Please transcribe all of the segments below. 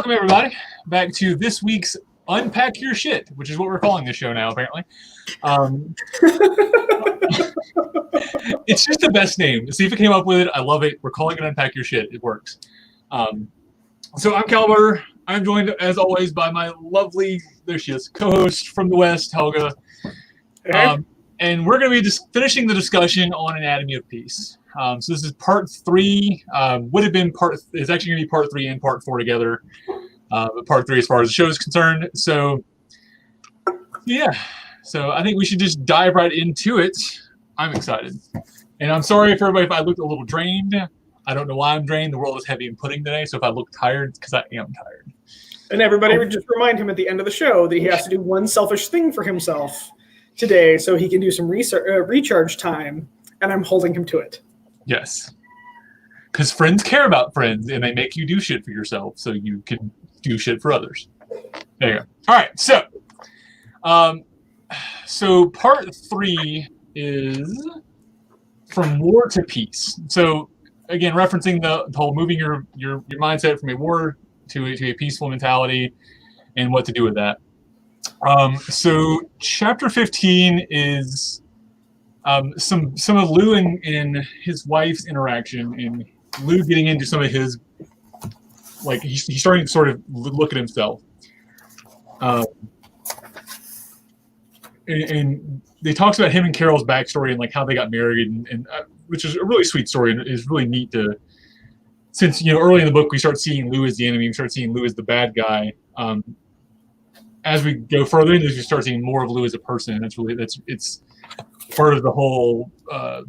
Welcome, everybody, back to this week's Unpack Your Shit, which is what we're calling this show now, apparently. It's just the best name. Steve came up with it. I love it. We're calling it Unpack Your Shit. It works. So I'm Kalbardr. I'm joined, as always, by my lovely, there she is, co-host from the West, Helga. And we're going to be just finishing the discussion on Anatomy of Peace. So this is part 3. Would have been it's actually going to be part 3 and part 4 together. But part 3 as far as the show is concerned. So, yeah. So I think we should just dive right into it. I'm excited. And I'm sorry for everybody if I looked a little drained. I don't know why I'm drained. The world is heavy and pudding today. So if I look tired, it's because I am tired. And everybody would just remind him at the end of the show that he has to do one selfish thing for himself today so he can do some recharge time. And I'm holding him to it. Yes. Because friends care about friends, and they make you do shit for yourself so you can do shit for others. There you go. All right, so part 3 is From War to Peace. So again, referencing the whole moving your mindset from a war to a peaceful mentality and what to do with that. So chapter 15 is some of Lou and his wife's interaction, and Lou getting into some of his, like, he's starting to sort of look at himself. And they talks about him and Carol's backstory and like how they got married, and which is a really sweet story, and is really neat to, since early in the book we start seeing Lou as the enemy, we start seeing Lou as the bad guy. As we go further into this, we start seeing more of Lou as a person, and it's part of the whole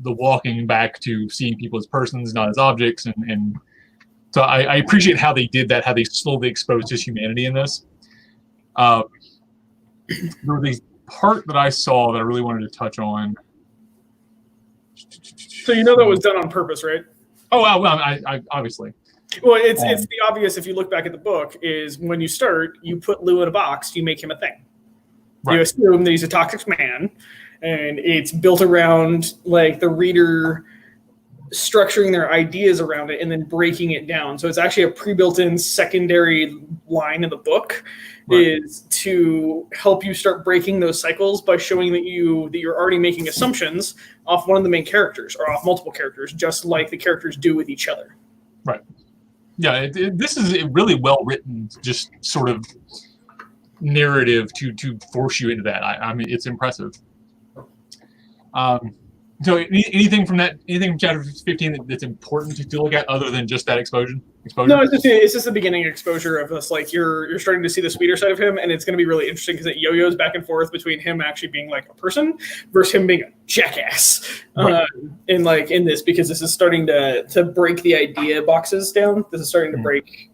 the walking back to seeing people as persons, not as objects, and so I appreciate how they did that, how they slowly exposed his humanity in this. There was a part that I saw that I really wanted to touch on. So that was done on purpose, right? Oh, well, I obviously. Well, it's the obvious, if you look back at the book, is when you start, you put Lou in a box, you make him a thing. Right. You assume that he's a toxic man, and it's built around like the reader structuring their ideas around it and then breaking it down. So it's actually a pre-built-in secondary line in the book, right, is to help you start breaking those cycles by showing that you're already making assumptions off one of the main characters or off multiple characters, just like the characters do with each other. Right. Yeah, this is a really well-written, just sort of narrative to force you into that. I mean, it's impressive. So anything from chapter 15 that's important to look at other than just that exposure? No, it's just the beginning exposure of us. Like you're starting to see the sweeter side of him, and it's going to be really interesting because it yo-yos back and forth between him actually being like a person versus him being a jackass. Right. In this, because this is starting to break the idea boxes down. This is starting to break.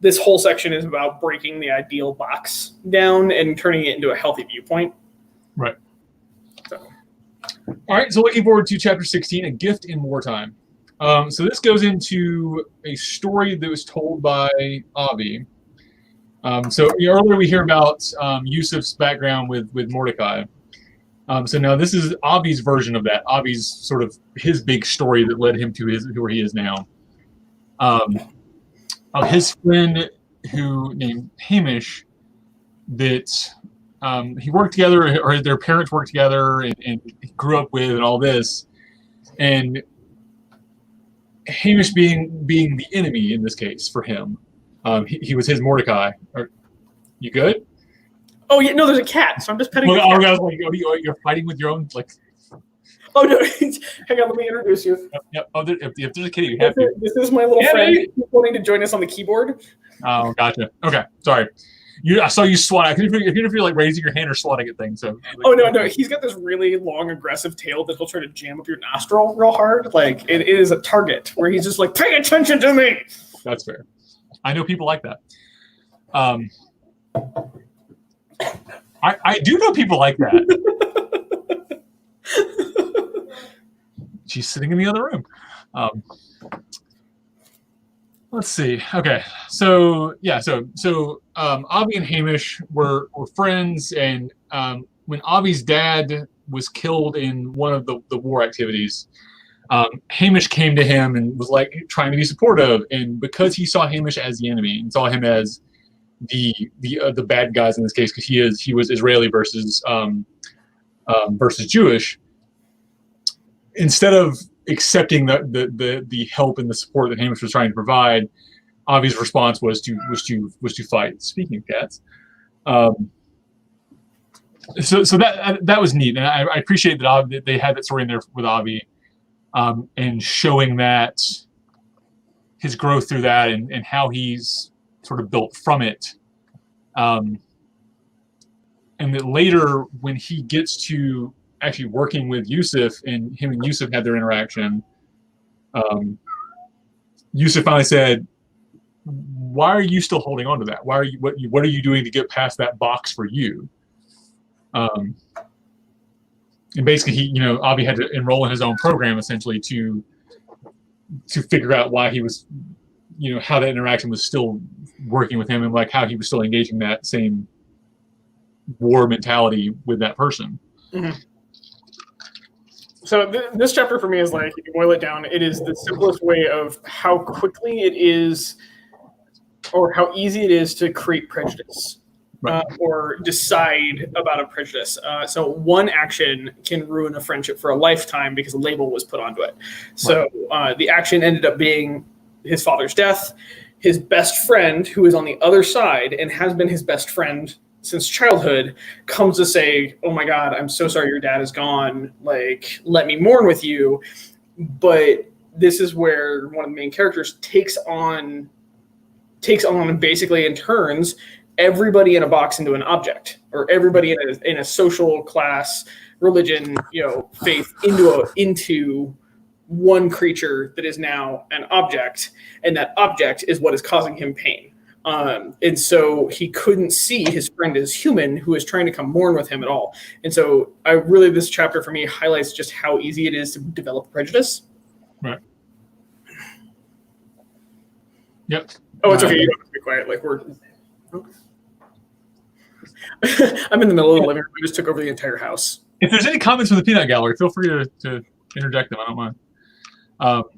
This whole section is about breaking the ideal box down and turning it into a healthy viewpoint. Right. All right, so looking forward to chapter 16, A Gift in Wartime. So this goes into a story that was told by Avi. So earlier we hear about Yusuf's background with Mordecai. So now this is Avi's version of that. Avi's sort of his big story that led him to where he is now. His friend named Hamish, that he worked together, or their parents worked together and grew up with, and all this. And Hamish being the enemy in this case for him, he was his Mordecai. You good? Oh yeah, no, there's a cat, so I'm just petting. I was like, you're fighting with your own like. Oh no! Hang on, let me introduce you. Yep. Oh, if there's a kitty, you have to. This is my little friend who's wanting to join us on the keyboard. Oh, gotcha. Okay, sorry. I saw you swat. I couldn't figure if you're like raising your hand or swatting at things. So. Oh no! He's got this really long, aggressive tail that he'll try to jam up your nostril real hard. Like it is a target where he's just like, pay attention to me. That's fair. I know people like that. I do know people like that. She's sitting in the other room. Let's see. Okay, so Avi and Hamish were friends, and when Avi's dad was killed in one of the war activities, Hamish came to him and was like trying to be supportive, and because he saw Hamish as the enemy and saw him as the bad guys in this case, because he was Israeli versus Jewish. Instead of accepting the help and the support that Hamish was trying to provide, Avi's response was to fight. Speaking of cats, so that was neat, and I appreciate that they had that story in there with Avi, and showing that his growth through that and how he's sort of built from it, and that later when he gets to actually working with Yusuf and him and Yusuf had their interaction, Yusuf finally said, "Why are you still holding on to that? What are you doing to get past that box for you?" And basically, Avi had to enroll in his own program essentially to figure out why he was, how that interaction was still working with him, and like how he was still engaging that same war mentality with that person. Mm-hmm. So this chapter for me is like, if you boil it down, it is the simplest way of how quickly it is, or how easy it is to create prejudice. Right. Or decide about a prejudice. So one action can ruin a friendship for a lifetime because a label was put onto it. So the action ended up being his father's death. His best friend, who is on the other side and has been his best friend since childhood, comes to say, "Oh my God, I'm so sorry your dad is gone. Like, let me mourn with you." But this is where one of the main characters takes on basically and turns everybody in a box into an object, or everybody in a social class, religion, faith into one creature that is now an object, and that object is what is causing him pain. And so he couldn't see his friend as human, who is trying to come mourn with him at all. And so this chapter for me highlights just how easy it is to develop prejudice. Right. Yep. Oh, it's okay. You don't have to be quiet. Like I'm in the middle of the living room. I just took over the entire house. If there's any comments from the peanut gallery, feel free to interject them. I don't mind. Oh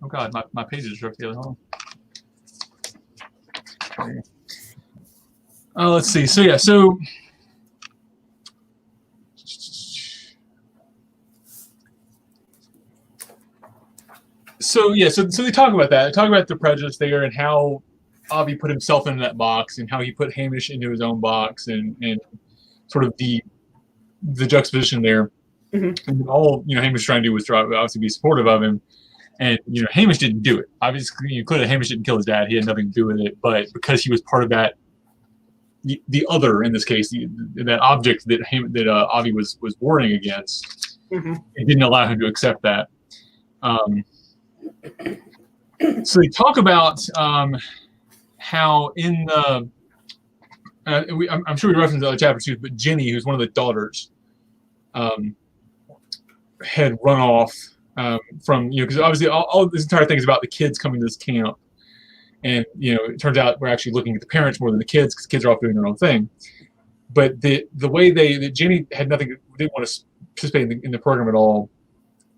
God, my pages are stuck together. Hold on. Let's see. So yeah, so they talk about that. They talk about the prejudice there and how Avi put himself into that box, and how he put Hamish into his own box, and sort of the juxtaposition there. Mm-hmm. And all Hamish was trying to do was obviously be supportive of him, and Hamish didn't do it. Obviously, clearly Hamish didn't kill his dad; he had nothing to do with it. But because he was part of that, the other in this case, that object that Avi was warring against, mm-hmm. It didn't allow him to accept that. So they talk about how in the I'm sure we referenced the other chapters too, but Jenny, who's one of the daughters, had run off from because obviously all this entire thing is about the kids coming to this camp, and it turns out we're actually looking at the parents more than the kids, because kids are off doing their own thing. But the way that Jenny had nothing, didn't want to participate in the program at all,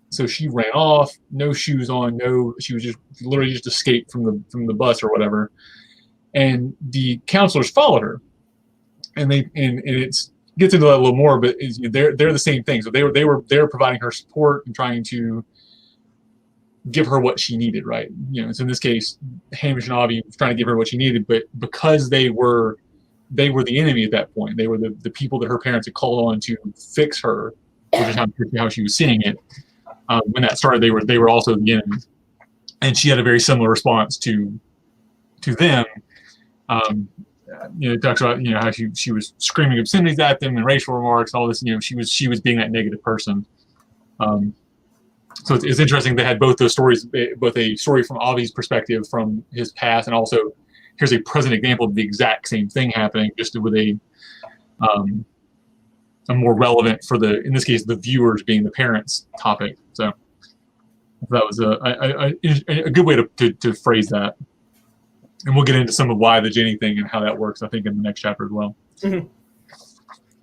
so she ran off, no shoes on, she was just literally just escaped from the bus or whatever. And the counselors followed her, and it gets into that a little more, but they're the same thing. So they were providing her support and trying to give her what she needed, right? So in this case, Hamish and Avi were trying to give her what she needed, but because they were the enemy at that point, they were the people that her parents had called on to fix her, which is how she was seeing it. When that started, they were also the enemy, and she had a very similar response to them. It talks about how she was screaming obscenities at them and racial remarks, all this. She was being that negative person. So it's interesting they had both those stories, both a story from Avi's perspective from his past, and also here's a present example of the exact same thing happening, just with a more relevant for in this case, the viewers being the parents topic. So that was a good way to phrase that. And we'll get into some of why the Jenny thing and how that works, I think, in the next chapter as well. Mm-hmm.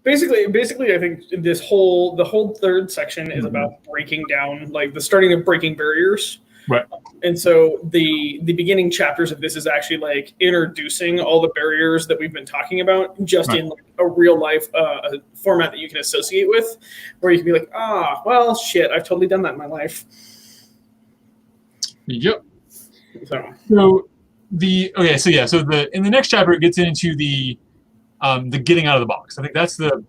Basically, I think the whole third section is about breaking down, like the starting of breaking barriers. Right. And so the beginning chapters of this is actually like introducing all the barriers that we've been talking about, just in like a real life format that you can associate with, where you can be like, well, shit, I've totally done that in my life. Yep. So in the next chapter it gets into the getting out of the box. I think that's the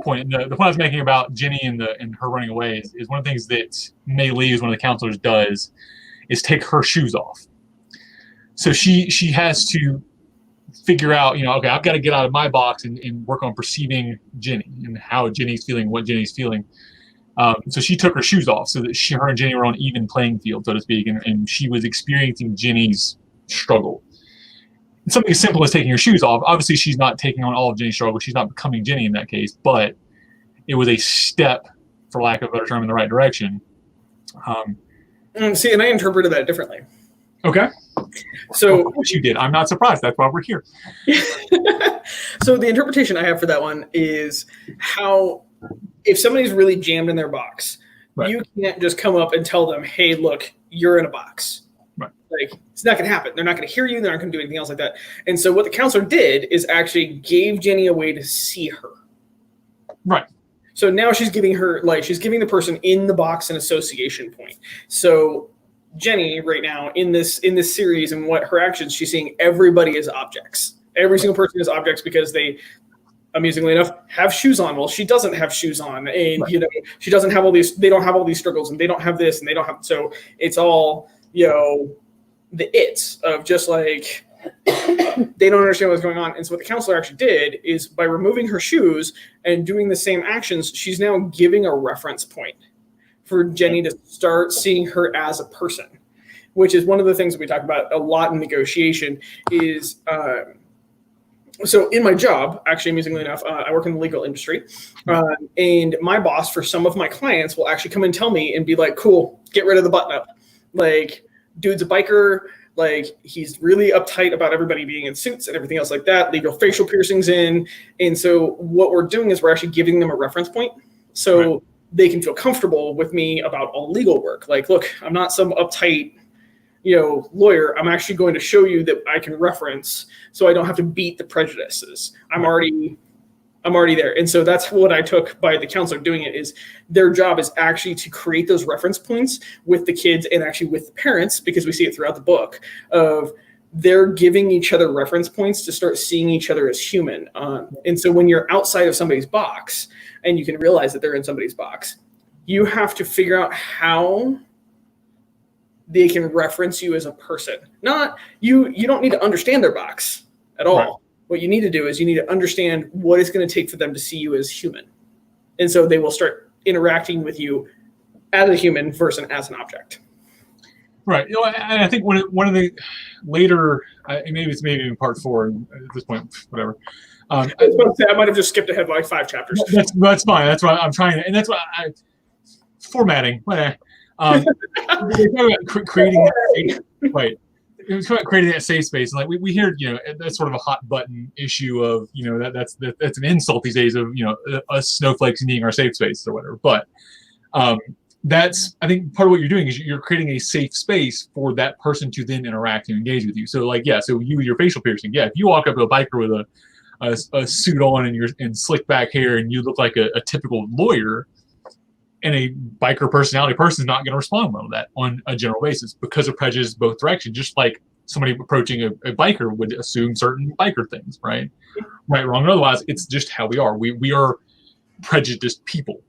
point. The point I was making about Jenny and her running away is one of the things that Mei Li, who's one of the counselors, does is take her shoes off. So she has to figure out, okay, I've got to get out of my box and work on perceiving Jenny and how Jenny's feeling, what Jenny's feeling. So she took her shoes off so that her and Jenny were on even playing field, so to speak, and she was experiencing Jenny's struggle. And something as simple as taking her shoes off. Obviously, she's not taking on all of Jenny's struggle. She's not becoming Jenny in that case, but it was a step, for lack of a better term, in the right direction. See, and I interpreted that differently. Okay. So, of course you did. I'm not surprised. That's why we're here. So the interpretation I have for that one is how, if somebody's really jammed in their box, you can't just come up and tell them, hey, look, you're in a box. Right. Like, it's not going to happen. They're not going to hear you. They're not going to do anything else like that. And so what the counselor did is actually gave Jenny a way to see her. Right. So now she's giving the person in the box an association point. So Jenny right now in this series and what her actions, she's seeing everybody as objects. Every single person is objects because they, amusingly enough, have shoes on. Well, she doesn't have shoes on, and she doesn't have all these. They don't have all these struggles, and they don't have this, and they don't have. So it's all the it's of just like they don't understand what's going on. And so what the counselor actually did is by removing her shoes and doing the same actions, she's now giving a reference point for Jenny to start seeing her as a person, which is one of the things that we talk about a lot in negotiation is, so in my job, actually, amusingly enough, I work in the legal industry, and my boss for some of my clients will actually come and tell me and be like, cool, get rid of the button up. Like, dude's a biker. Like, he's really uptight about everybody being in suits and everything else like that. Legal facial piercings in. And so what we're doing is we're actually giving them a reference point. So they can feel comfortable with me about all legal work. Like, look, I'm not some uptight, lawyer. I'm actually going to show you that I can reference so I don't have to beat the prejudices. I'm already there. And so that's what I took by the counselor doing it is their job is actually to create those reference points with the kids and actually with the parents, because we see it throughout the book of they're giving each other reference points to start seeing each other as human. And so when you're outside of somebody's box and you can realize that they're in somebody's box, you have to figure out how they can reference you as a person. Not you don't need to understand their box at all. Right. What you need to do is you need to understand what it's going to take for them to see you as human. And so they will start interacting with you as a human versus as an object. Right. And I think one of the later, maybe in part 4 at this point, whatever. I was about to say, I might have just skipped ahead like 5 chapters. That's fine. That's why I'm trying to, and that's why formatting. Creating right. It was about creating that safe space, and like we hear, that's sort of a hot button issue of, that's an insult these days of, us snowflakes needing our safe space or whatever. But that's, I think, part of what you're doing is you're creating a safe space for that person to then interact and engage with you. So so you with your facial piercing, if you walk up to a biker with a suit on and slick back hair and you look like a typical lawyer, and a biker personality person is not going to respond well to that on a general basis because of prejudice both directions, just like somebody approaching a biker would assume certain biker things, right? Right, wrong, or otherwise, it's just how we are. We are prejudiced people,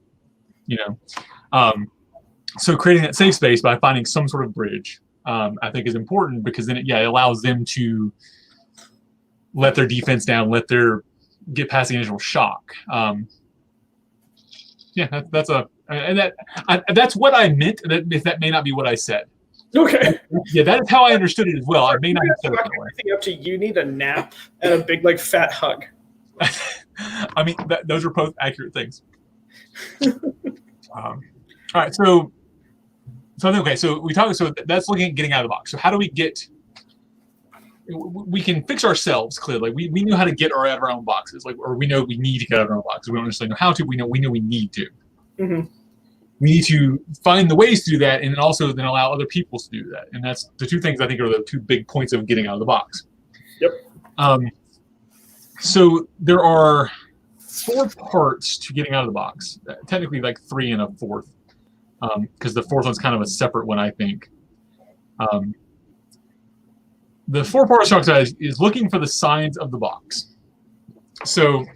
So creating that safe space by finding some sort of bridge, I think is important because then it allows them to let their defense down, get past the initial shock. That's what I meant. If that may not be what I said. Okay. Yeah, that is how I understood it as well. I may not have said it that way. Everything up to you need a nap and a big fat hug. I mean, those are both accurate things. All right, so okay, so we talked. So that's looking at getting out of the box. So how do we get? We can fix ourselves clearly. We know how to get out of our own boxes, or we know we need to get out of our own boxes. We don't necessarily know how to. We know we need to. Mm-hmm. we need to find the ways to do that, and also then allow other people to do that. And that's the two things I think are the two big points of getting out of the box. Yep. So there are 4 parts to getting out of the box. Technically, like 3 and a 4th, because the 4th one's kind of a separate one, I think. The 4 parts talks about is looking for the signs of the box. So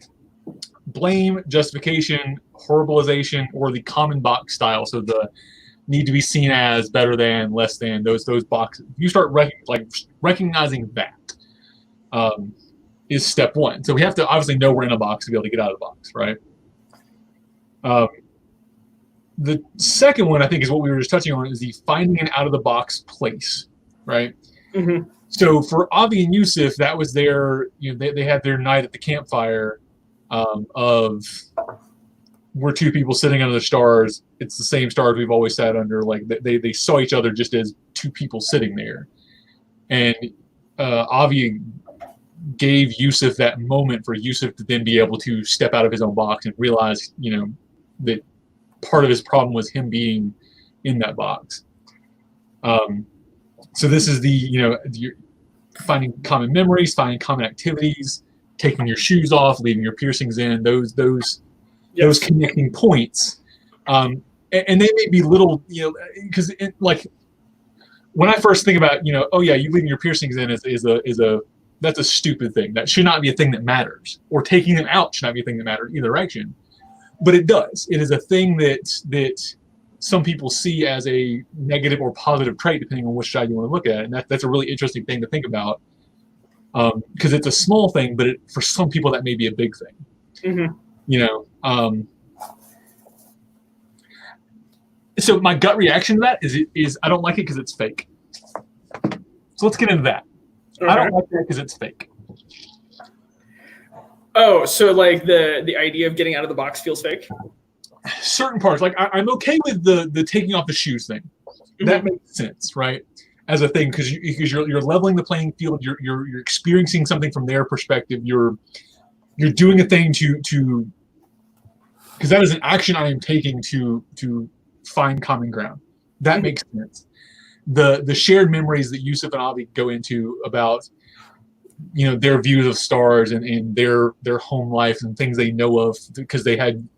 blame, justification, horribilization, or the common box style. So the need to be seen as, better than, less than, those boxes. You start recognizing that is step 1. So we have to obviously know we're in a box to be able to get out of the box, right? The second one, I think, is what we were just touching on, is the finding an out-of-the-box place, right? Mm-hmm. So for Avi and Yusuf, that was their, they had their night at the campfire of we're 2 people sitting under the stars. It's the same stars we've always sat under. Like they saw each other just as 2 people sitting there. And Avi gave Yusuf that moment for Yusuf to then be able to step out of his own box and realize, that part of his problem was him being in that box. So this is you're finding common memories, finding common activities, taking your shoes off, leaving your piercings in, those connecting points. And they may be little, because like when I first think about, oh yeah, you leaving your piercings in that's a stupid thing. That should not be a thing that matters. Or taking them out should not be a thing that matters either direction. But it does. It is a thing that some people see as a negative or positive trait, depending on which side you want to look at. And that's a really interesting thing to think about. Because it's a small thing, but for some people that may be a big thing. Mm-hmm. So my gut reaction to that is I don't like it because it's fake. So let's get into that. Okay. I don't like that because it's fake. Oh, so like the idea of getting out of the box feels fake? Certain parts, like I'm okay with the taking off the shoes thing. Mm-hmm. That makes sense, right? As a thing, because you're leveling the playing field. You're experiencing something from their perspective. You're doing a thing to because that is an action I am taking to find common ground. That mm-hmm. makes sense. The shared memories that Yusuf and Avi go into about their views of stars and their home life and things they know of, because they had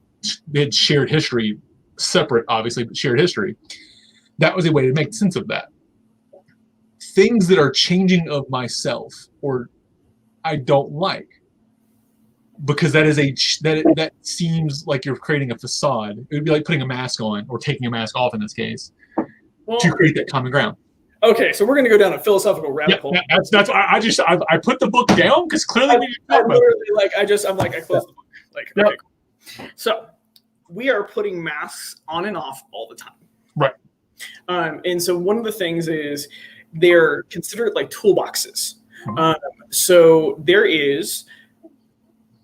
shared history, separate obviously, but shared history. That was a way to make sense of that. Things that are changing of myself or I don't like, because that seems like you're creating a facade. It would be like putting a mask on or taking a mask off in this case, to create that common ground. Okay, so we're going to go down a philosophical rabbit hole. That's why I put the book down because clearly I closed the book. Like, yep. Okay, cool. So we are putting masks on and off all the time, right? And so one of the things is they're considered like toolboxes. Mm-hmm. So there is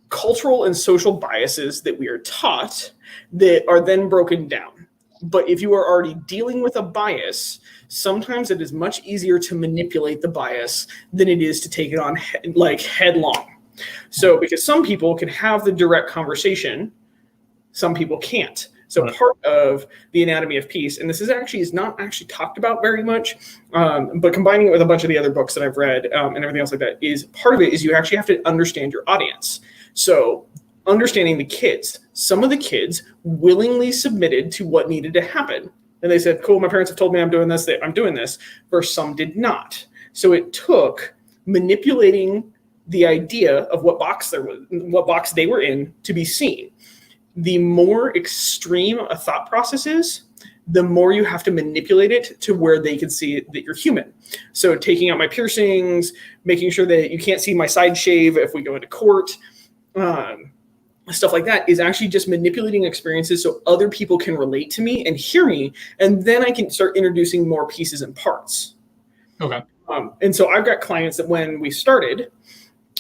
cultural and social biases that we are taught that are then broken down. But if you are already dealing with a bias, sometimes it is much easier to manipulate the bias than it is to take it on headlong. So because some people can have the direct conversation, some people can't. So part of the anatomy of peace, and this is not actually talked about very much, but combining it with a bunch of the other books that I've read and everything else like that, is part of it is you actually have to understand your audience. So understanding the kids. Some of the kids willingly submitted to what needed to happen. And they said, cool, my parents have told me I'm doing this, I'm doing this, versus some did not. So it took manipulating the idea of what box they were in to be seen. The more extreme a thought process is, the more you have to manipulate it to where they can see that you're human. So taking out my piercings, making sure that you can't see my side shave if we go into court, stuff like that is actually just manipulating experiences so other people can relate to me and hear me, and then I can start introducing more pieces and parts. Okay. And so I've got clients that when we started,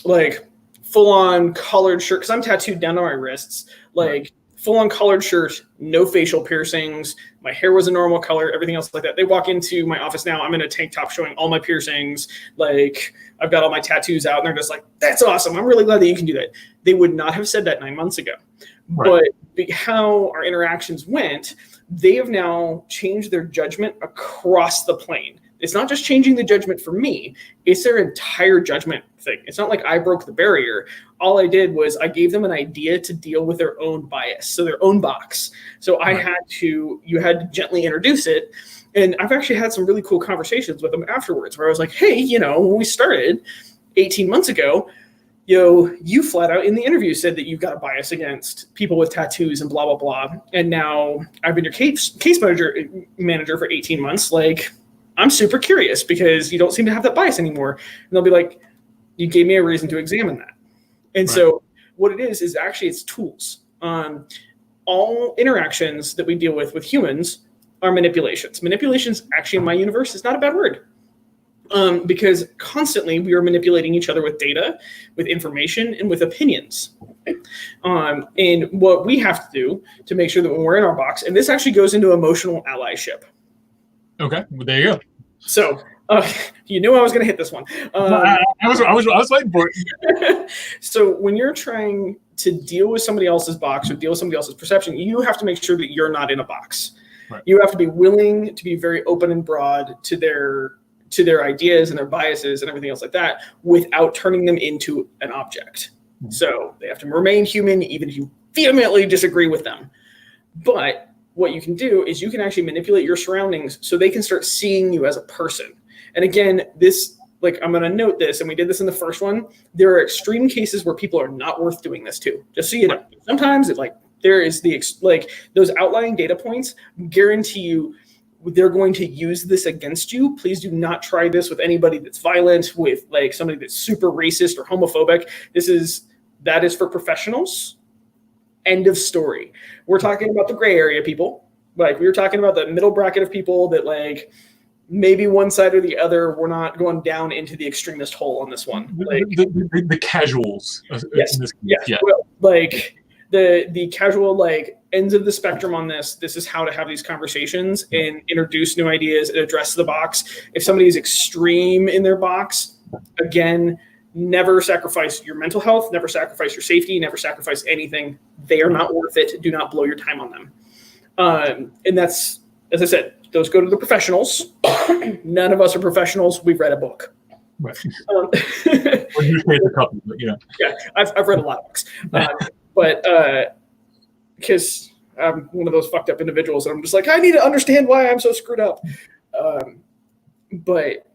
like full-on collared shirt, because I'm tattooed down to my wrists, like full-on collared shirt, no facial piercings, my hair was a normal color, everything else like that. They walk into my office now, I'm in a tank top showing all my piercings, like I've got all my tattoos out, and they're just like, that's awesome, I'm really glad that you can do that. They would not have said that 9 months ago. Right. But how our interactions went they have now changed their judgment across the plane. It's not just changing the judgment for me, it's their entire judgment thing. It's not like I broke the barrier. All I did was I gave them an idea to deal with their own bias, so their own box. So you had to gently introduce it. And I've actually had some really cool conversations with them afterwards where I was like, hey, when we started 18 months ago, you flat out in the interview said that you've got a bias against people with tattoos and blah, blah, blah. And now I've been your case manager for 18 months. Like, I'm super curious because you don't seem to have that bias anymore. And they'll be like, you gave me a reason to examine that. And so what it is actually it's tools. All interactions that we deal with humans are manipulations. Manipulations actually in my universe is not a bad word. Because constantly we are manipulating each other with data, with information, and with opinions. And what we have to do to make sure that when we're in our box, and this actually goes into emotional allyship. Okay, well, there you go. So you knew I was going to hit this one. I was waiting for it. So when you're trying to deal with somebody else's box or deal with somebody else's perception, you have to make sure that you're not in a box. Right. You have to be willing to be very open and broad to their ideas and their biases and everything else like that without turning them into an object. Mm-hmm. So they have to remain human even if you vehemently disagree with them. But what you can do is you can actually manipulate your surroundings so they can start seeing you as a person. And again, I'm going to note this, and we did this in the first one. There are extreme cases where people are not worth doing this to, just so you know. Sometimes there is those outlying data points guarantee you they're going to use this against you. Please do not try this with anybody that's violent, with somebody that's super racist or homophobic. That is for professionals. End of story. We're talking about the gray area people. We were talking about the middle bracket of people that maybe one side or the other. We're not going down into the extremist hole on this one. The casuals. Yes. Yeah. Well, the casual ends of the spectrum on this is how to have these conversations and introduce new ideas and address the box. If somebody is extreme in their box, again, never sacrifice your mental health, never sacrifice your safety, never sacrifice anything. They are not worth it. Do not blow your time on them. And that's, as I said, those go to the professionals. None of us are professionals. We've read a book. Right. Or you read a couple, but Yeah, I've read a lot of books. But because I'm one of those fucked up individuals, and I'm just I need to understand why I'm so screwed up. But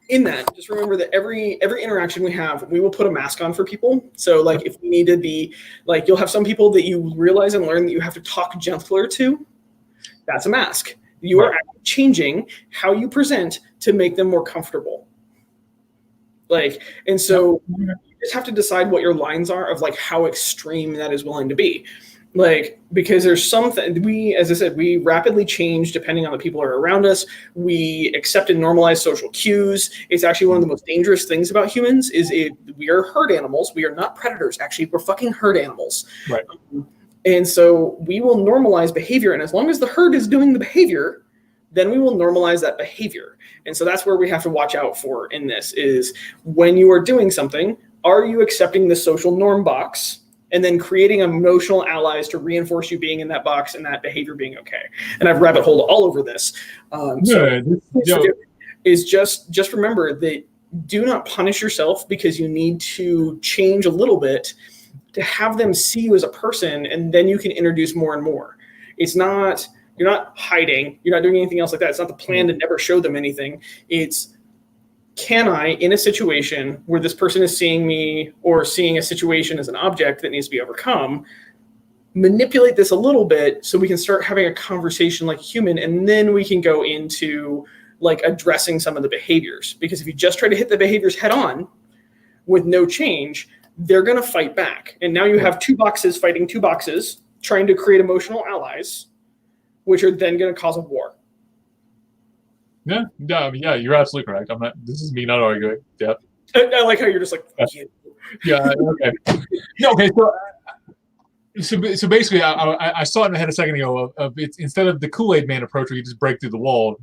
in that, just remember that every interaction we have, we will put a mask on for people. So if we need to be you'll have some people that you realize and learn that you have to talk gentler to. That's a mask. You are actually changing how you present to make them more comfortable. And so you just have to decide what your lines are of how extreme that is willing to be. Because there's something as I said, we rapidly change depending on the people who are around us. We accept and normalize social cues. It's actually one of the most dangerous things about humans we are herd animals. We are not predators. Actually, we're fucking herd animals. Right. And so we will normalize behavior. And as long as the herd is doing the behavior, then we will normalize that behavior. And so that's where we have to watch out for in this is when you are doing something, are you accepting the social norm box and then creating emotional allies to reinforce you being in that box and that behavior being okay? And I've rabbit holed all over this. Just remember that do not punish yourself because you need to change a little bit to have them see you as a person, and then you can introduce more and more. You're not hiding. You're not doing anything else like that. It's not the plan to never show them anything. It's, can I, in a situation where this person is seeing me or seeing a situation as an object that needs to be overcome, manipulate this a little bit so we can start having a conversation like a human, and then we can go into addressing some of the behaviors. Because if you just try to hit the behaviors head on with no change, they're going to fight back. And now you have two boxes fighting two boxes, trying to create emotional allies, which are then going to cause a war. Yeah, you're absolutely correct. This is me not arguing. Yeah. I like how you're just yeah, okay. No, okay, so basically, I saw it in my head a second ago of it's instead of the Kool-Aid Man approach where you just break through the wall,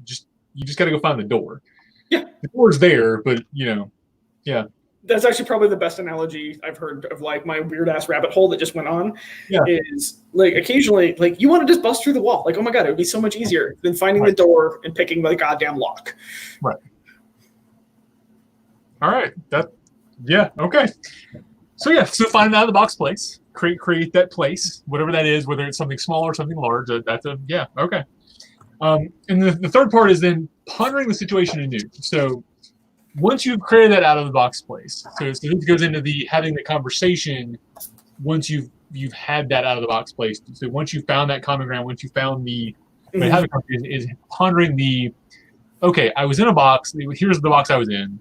you just got to go find the door. Yeah. The door's there, but yeah. That's actually probably the best analogy I've heard of like my weird ass rabbit hole that just went on. Yeah. Is like occasionally like you want to just bust through the wall. Like, oh my God, it would be so much easier than finding the door and picking the goddamn lock. Right. All right. Okay. So find out of the box place. Create that place, whatever that is, whether it's something small or something large. Okay. And the third part is then pondering the situation anew. So once you've created that out of the box place, so this goes into the having the conversation. Once you've had that out of the box place, so once you've found that common ground, once you found having a conversation is pondering okay, I was in a box. Here's the box I was in.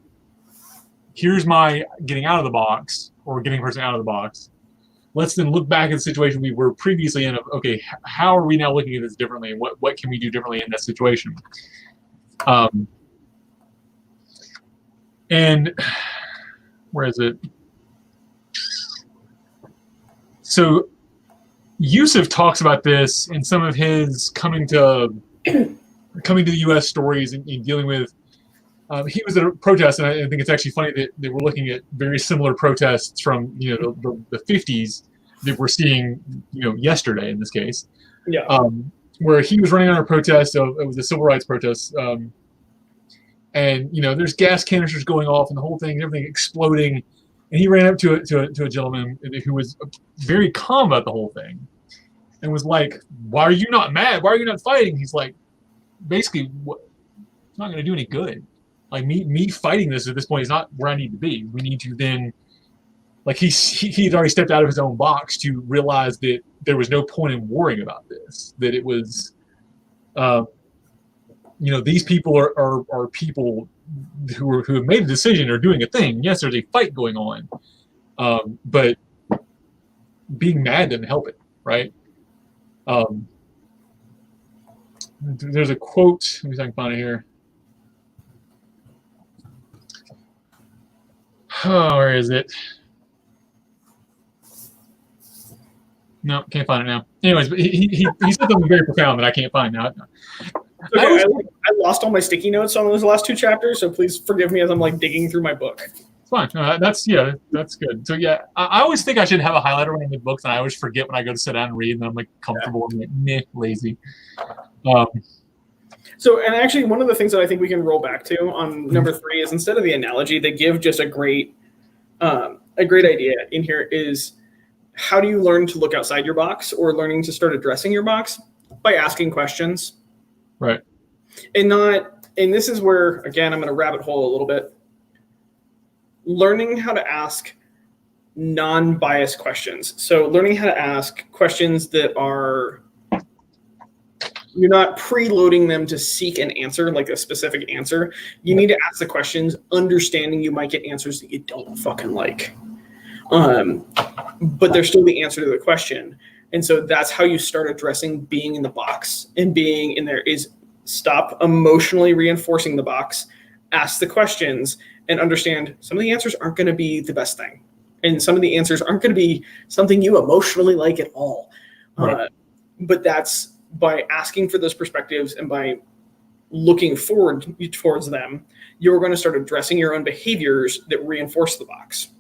Here's my getting out of the box or getting a person out of the box. Let's then look back at the situation we were previously in. Okay, how are we now looking at this differently? And what can we do differently in that situation? And where is it? So Yusuf talks about this in some of his coming to the U.S. stories and dealing with. He was at a protest, and I think it's actually funny that we're looking at very similar protests from the 50s that we're seeing yesterday in this case. Yeah. Where he was running on a protest. It was a civil rights protest. And there's gas canisters going off and the whole thing, everything exploding. And he ran up to a gentleman who was very calm about the whole thing, and was like, "Why are you not mad? Why are you not fighting?" He's like, basically, it's not going to do any good. Like me fighting this at this point is not where I need to be. We need to then, like he'd already stepped out of his own box to realize that there was no point in worrying about this. That it was, these people are people who have made a decision or doing a thing. Yes, there's a fight going on, but being mad doesn't help it, right? There's a quote. Let me see if I can find it here. Oh, where is it? No, can't find it now. Anyways, but he said something very profound that I can't find now. Okay, I lost all my sticky notes on those last two chapters, so please forgive me as I'm like digging through my book. It's fine. That's good. So yeah, I always think I should have a highlighter when I read books, and I always forget when I go to sit down and read, and then I'm like comfortable and like meh, lazy. So, and actually, one of the things that I think we can roll back to on number 3 is instead of the analogy, they give just a great idea in here is how do you learn to look outside your box or learning to start addressing your box by asking questions. Right. And this is where, again, I'm going to rabbit hole a little bit. Learning how to ask non-biased questions. So learning how to ask questions that are, you're not preloading them to seek an answer, like a specific answer. You need to ask the questions, understanding you might get answers that you don't fucking like. But they're still the answer to the question. And so that's how you start addressing being in the box. And being in there is stop emotionally reinforcing the box, ask the questions, and understand some of the answers aren't going to be the best thing. And some of the answers aren't going to be something you emotionally like at all. Right. But that's by asking for those perspectives and by looking forward towards them, you're going to start addressing your own behaviors that reinforce the box.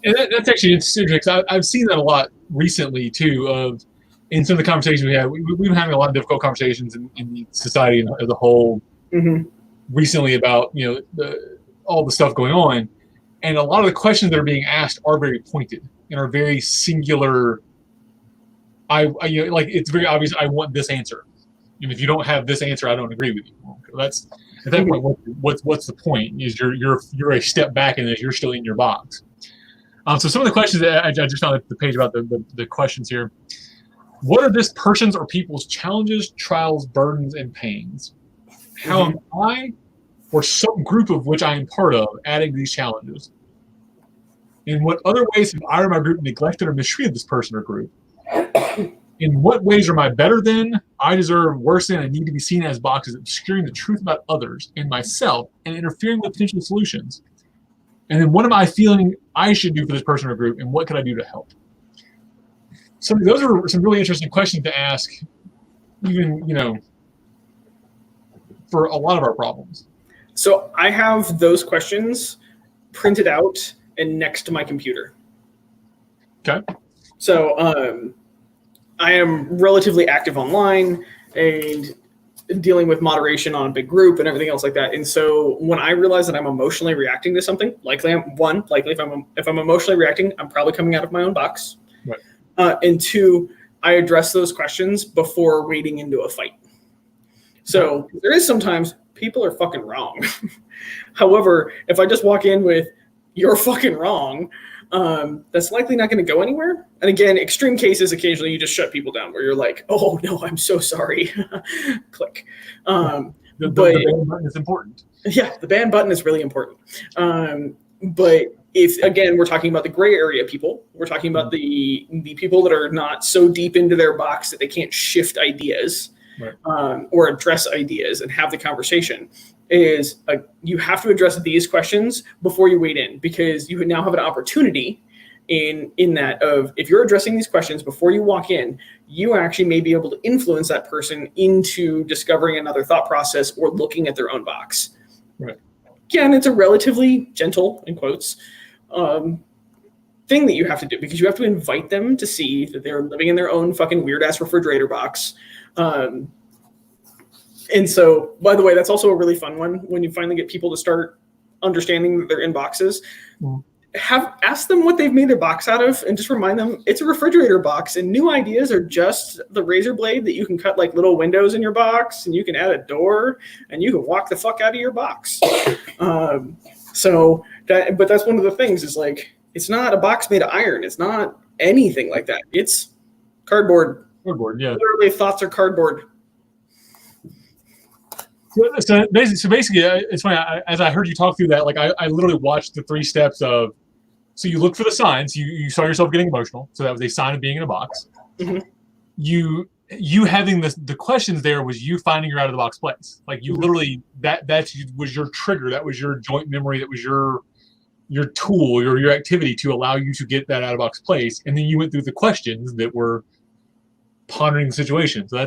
And that's actually interesting because I've seen that a lot recently too. In some of the conversations we had, we've been having a lot of difficult conversations in society as a whole recently about all the stuff going on, and a lot of the questions that are being asked are very pointed and are very singular. It's very obvious. I want this answer, and if you don't have this answer, I don't agree with you. Well, that's at that point. What's the point? Is you're a step back and you're still in your box. So some of the questions that I just found the page about the questions here. What are this person's or people's challenges, trials, burdens, and pains? How am I, or some group of which I am part of, adding these challenges? In what other ways have I or my group neglected or mistreated this person or group? In what ways am I better than, I deserve, worse than, and need to be seen as boxes obscuring the truth about others and myself and interfering with potential solutions? And then what am I feeling I should do for this person or group, and what can I do to help? So those are some really interesting questions to ask, even, for a lot of our problems. So I have those questions printed out and next to my computer. Okay. So I am relatively active online and dealing with moderation on a big group and everything else like that. And so when I realize that I'm emotionally reacting to something, likely if I'm emotionally reacting, I'm probably coming out of my own box. Right. And two, I address those questions before wading into a fight. So there is sometimes people are fucking wrong. However, if I just walk in with "you're fucking wrong," that's likely not going to go anywhere. And again, extreme cases, occasionally you just shut people down where you're like, "Oh no, I'm so sorry." Click. The ban button is important. Yeah, the ban button is really important. But if, again, we're talking about the gray area people, we're talking about the people that are not so deep into their box that they can't shift ideas. Right. Or address ideas and have the conversation, is you have to address these questions before you wade in, because you now have an opportunity in that of, if you're addressing these questions before you walk in, you actually may be able to influence that person into discovering another thought process or looking at their own box. Right. Again, it's a relatively gentle, in quotes, thing that you have to do, because you have to invite them to see that they're living in their own fucking weird ass refrigerator box. And so, by the way, that's also a really fun one when you finally get people to start understanding that they're in boxes. Ask them what they've made their box out of, and just remind them it's a refrigerator box, and new ideas are just the razor blade that you can cut like little windows in your box, and you can add a door, and you can walk the fuck out of your box. But that's one of the things, is like, it's not a box made of iron. It's not anything like that. It's cardboard. Cardboard, yeah. Literally, thoughts are cardboard. So basically, it's funny. As I heard you talk through that, like I literally watched the 3 steps of. So you look for the signs. You saw yourself getting emotional. So that was a sign of being in a box. Mm-hmm. You having the questions there was you finding your out of the box place. Like you literally that was your trigger. That was your joint memory. That was your tool, your activity to allow you to get that out of box place. And then you went through the questions that were pondering the situation. So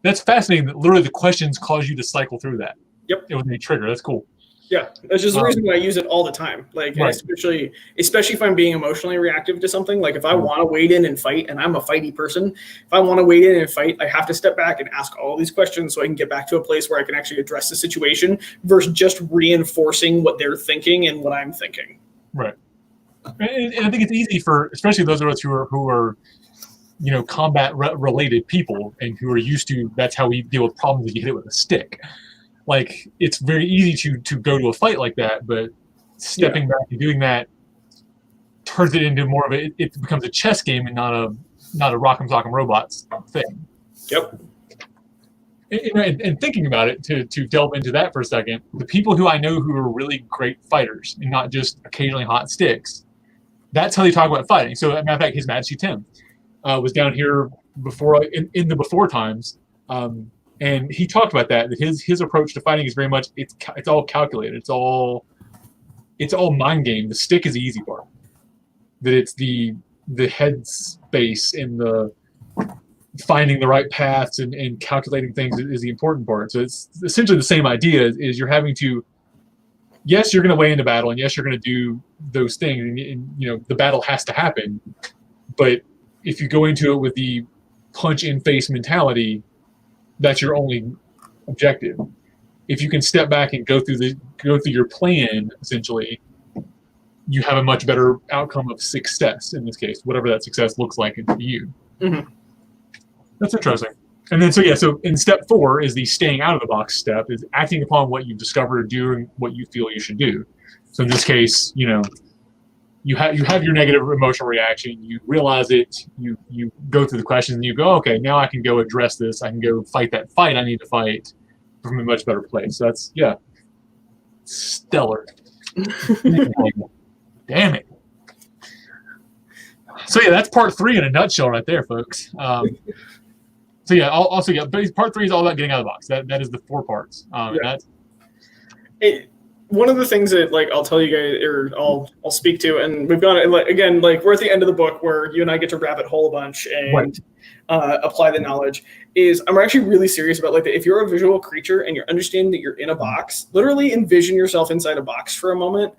that's fascinating that literally the questions cause you to cycle through that. Yep. It was a trigger. That's cool. Yeah. That's just the reason why I use it all the time. Like, right. especially if I'm being emotionally reactive to something, like if I want to wade in and fight, and I'm a fighty person, if I want to wade in and fight, I have to step back and ask all these questions so I can get back to a place where I can actually address the situation versus just reinforcing what they're thinking and what I'm thinking. Right. And I think it's easy for, especially those of us who are combat related people and who are used to, that's how we deal with problems, that you hit it with a stick. Like, it's very easy to go to a fight like that, but stepping back and doing that turns it into more of it becomes a chess game and not a Rock'em Sock'em Robots thing. Yep. And thinking about it, to delve into that for a second, the people who I know who are really great fighters and not just occasionally hot sticks, that's how they talk about fighting. So, as a matter of fact, His Majesty Tim was down here before in the before times, and he talked about that his approach to fighting is very much it's all calculated. It's all mind game. The stick is the easy part. That it's the head space and the finding the right paths and calculating things is the important part. So it's essentially the same idea. Is you're having to, yes, you're going to weigh into battle, and yes, you're going to do those things, and the battle has to happen, but if you go into it with the punch in face mentality, that's your only objective. If you can step back and go through your plan, essentially, you have a much better outcome of success in this case, whatever that success looks like for you. Mm-hmm. That's interesting. And then, so in step 4 is the staying out of the box step, is acting upon what you've discovered or doing what you feel you should do. So in this case, you have your negative emotional reaction, you realize it, you go through the questions, and you go, okay, now I can go address this. I can go fight that fight I need to fight from a much better place. So that's, stellar. Damn it. So that's part 3 in a nutshell right there, folks. Part 3 is all about getting out of the box. That is the 4 parts. one of the things that like I'll tell you guys, or I'll speak to, and we've gone again, like we're at the end of the book where you and I get to rabbit hole a bunch and apply the knowledge. Is I'm actually really serious about like if you're a visual creature and you're understanding that you're in a box, literally envision yourself inside a box for a moment.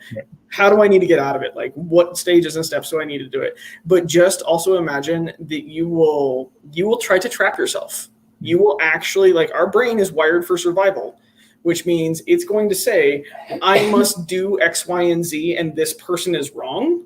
How do I need to get out of it? Like what stages and steps do I need to do it? But just also imagine that you will try to trap yourself. You will actually, like, our brain is wired for survival, which means it's going to say, I must do X, Y, and Z, and this person is wrong.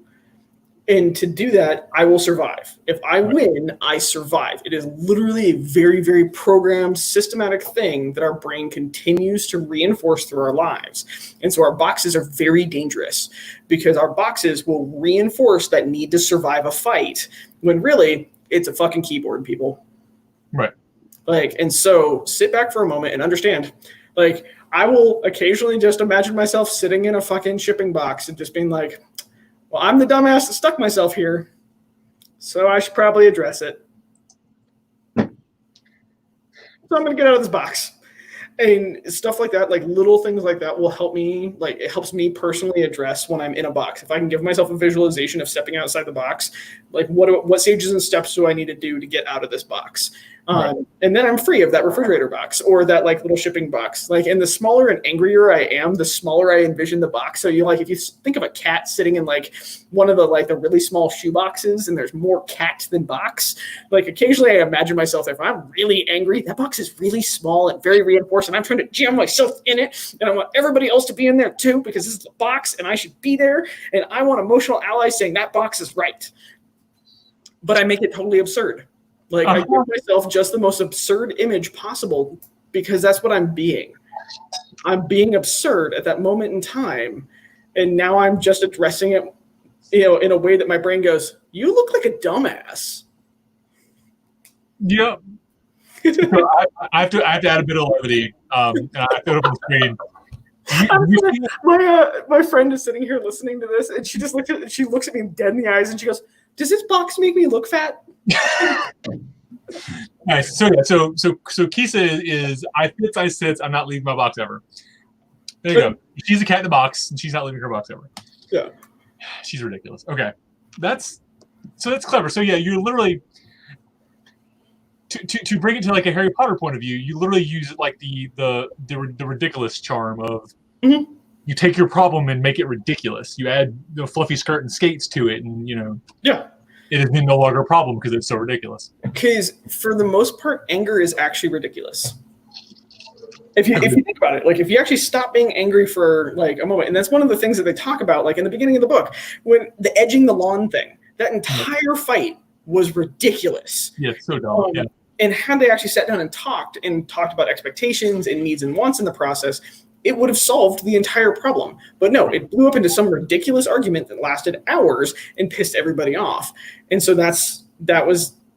And to do that, I will survive. If I win, I survive. It is literally a very, very programmed, systematic thing that our brain continues to reinforce through our lives. And so our boxes are very dangerous because our boxes will reinforce that need to survive a fight when really it's a fucking keyboard, people. Right. Like, and so sit back for a moment and understand, like, I will occasionally just imagine myself sitting in a fucking shipping box and just being like, well, I'm the dumbass that stuck myself here, so I should probably address it. So I'm going to get out of this box. And stuff like that, like little things like that will help me, like it helps me personally address when I'm in a box. If I can give myself a visualization of stepping outside the box, like what stages and steps do I need to do to get out of this box? And then I'm free of that refrigerator box or that like little shipping box. Like, and the smaller and angrier I am, the smaller I envision the box. So you like, if you think of a cat sitting in like one of the like the really small shoe boxes and there's more cat than box, like occasionally I imagine myself there. If I'm really angry, that box is really small and very reinforced and I'm trying to jam myself in it. And I want everybody else to be in there too, because this is the box and I should be there. And I want emotional allies saying that box is right. But I make it totally absurd. Like I give myself just the most absurd image possible because that's what I'm being. I'm being absurd at that moment in time. And now I'm just addressing it, you know, in a way that my brain goes, you look like a dumbass. Yep. So I have to add a bit of levity. And I put it up on the screen. My friend is sitting here listening to this and she looks at me dead in the eyes and she goes, does this box make me look fat? Nice. So Kisa is I sits. I'm not leaving my box ever. There you go. She's a cat in the box, and she's not leaving her box ever. Yeah, she's ridiculous. Okay, that's clever. So yeah, you're literally to bring it to like a Harry Potter point of view. You literally use like the ridiculous charm of you take your problem and make it ridiculous. You add the fluffy skirt and skates to it, and it is no longer a problem because it's so ridiculous. Because for the most part, anger is actually ridiculous. If you think about it, like if you actually stop being angry for like a moment, and that's one of the things that they talk about, like in the beginning of the book, when the edging the lawn thing, that entire fight was ridiculous. Yeah, so dumb. And had they actually sat down and talked about expectations and needs and wants in the process, it would have solved the entire problem. But no, it blew up into some ridiculous argument that lasted hours and pissed everybody off. And so that's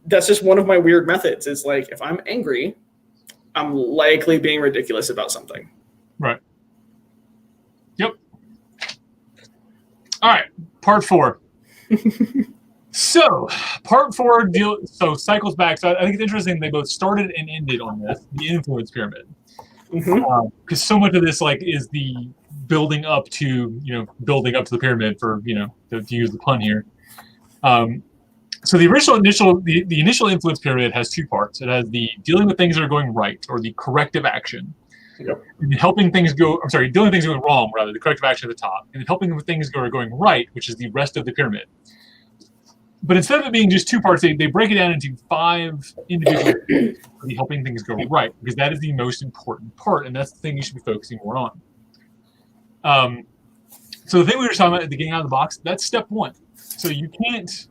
just one of my weird methods. Is like, if I'm angry, I'm likely being ridiculous about something. Right. Yep. All right. Part 4. So part 4 cycles back. So I think it's interesting they both started and ended on this, the influence pyramid. Because so much of this like is the building up to the pyramid for to use the pun here. So the initial influence pyramid has 2 parts. It has the dealing with things that are going right, or the corrective action, and dealing with things going wrong, rather, the corrective action at the top, and then helping with things that are going right, which is the rest of the pyramid. But instead of it being just 2 parts, they break it down into 5 individual parts for the helping things go right, because that is the most important part, and that's the thing you should be focusing more on. So the thing we were talking about at the getting out of the box, that's step 1. So you can't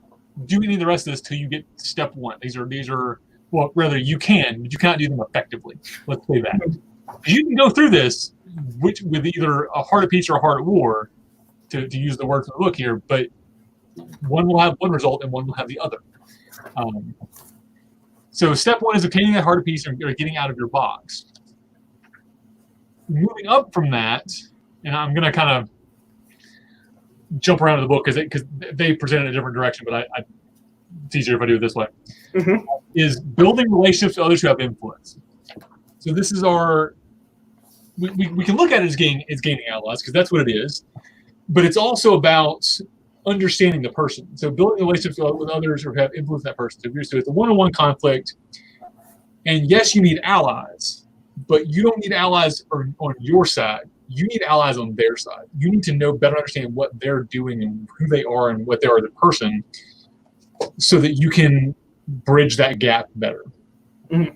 do any of the rest of this till you get step 1. These are well, rather you can, but you cannot do them effectively. Let's say that. You can go through this with either a heart of peace or a heart of war, to use the word from the book here, but one will have one result and one will have the other. So step 1 is obtaining that heart of peace or getting out of your box. Moving up from that, and I'm going to kind of jump around to the book because they present it in a different direction, but it's easier if I do it this way, is building relationships with others who have influence. So this is we can look at it as gaining allies because that's what it is, but it's also about understanding the person. So building relationships with others or have influence that person. So it's a one-on-one conflict, and yes, you need allies, but you don't need allies on your side. You need allies on their side. You need to better understand what they're doing and who they are and what they are as a person, so that you can bridge that gap better. Mm-hmm.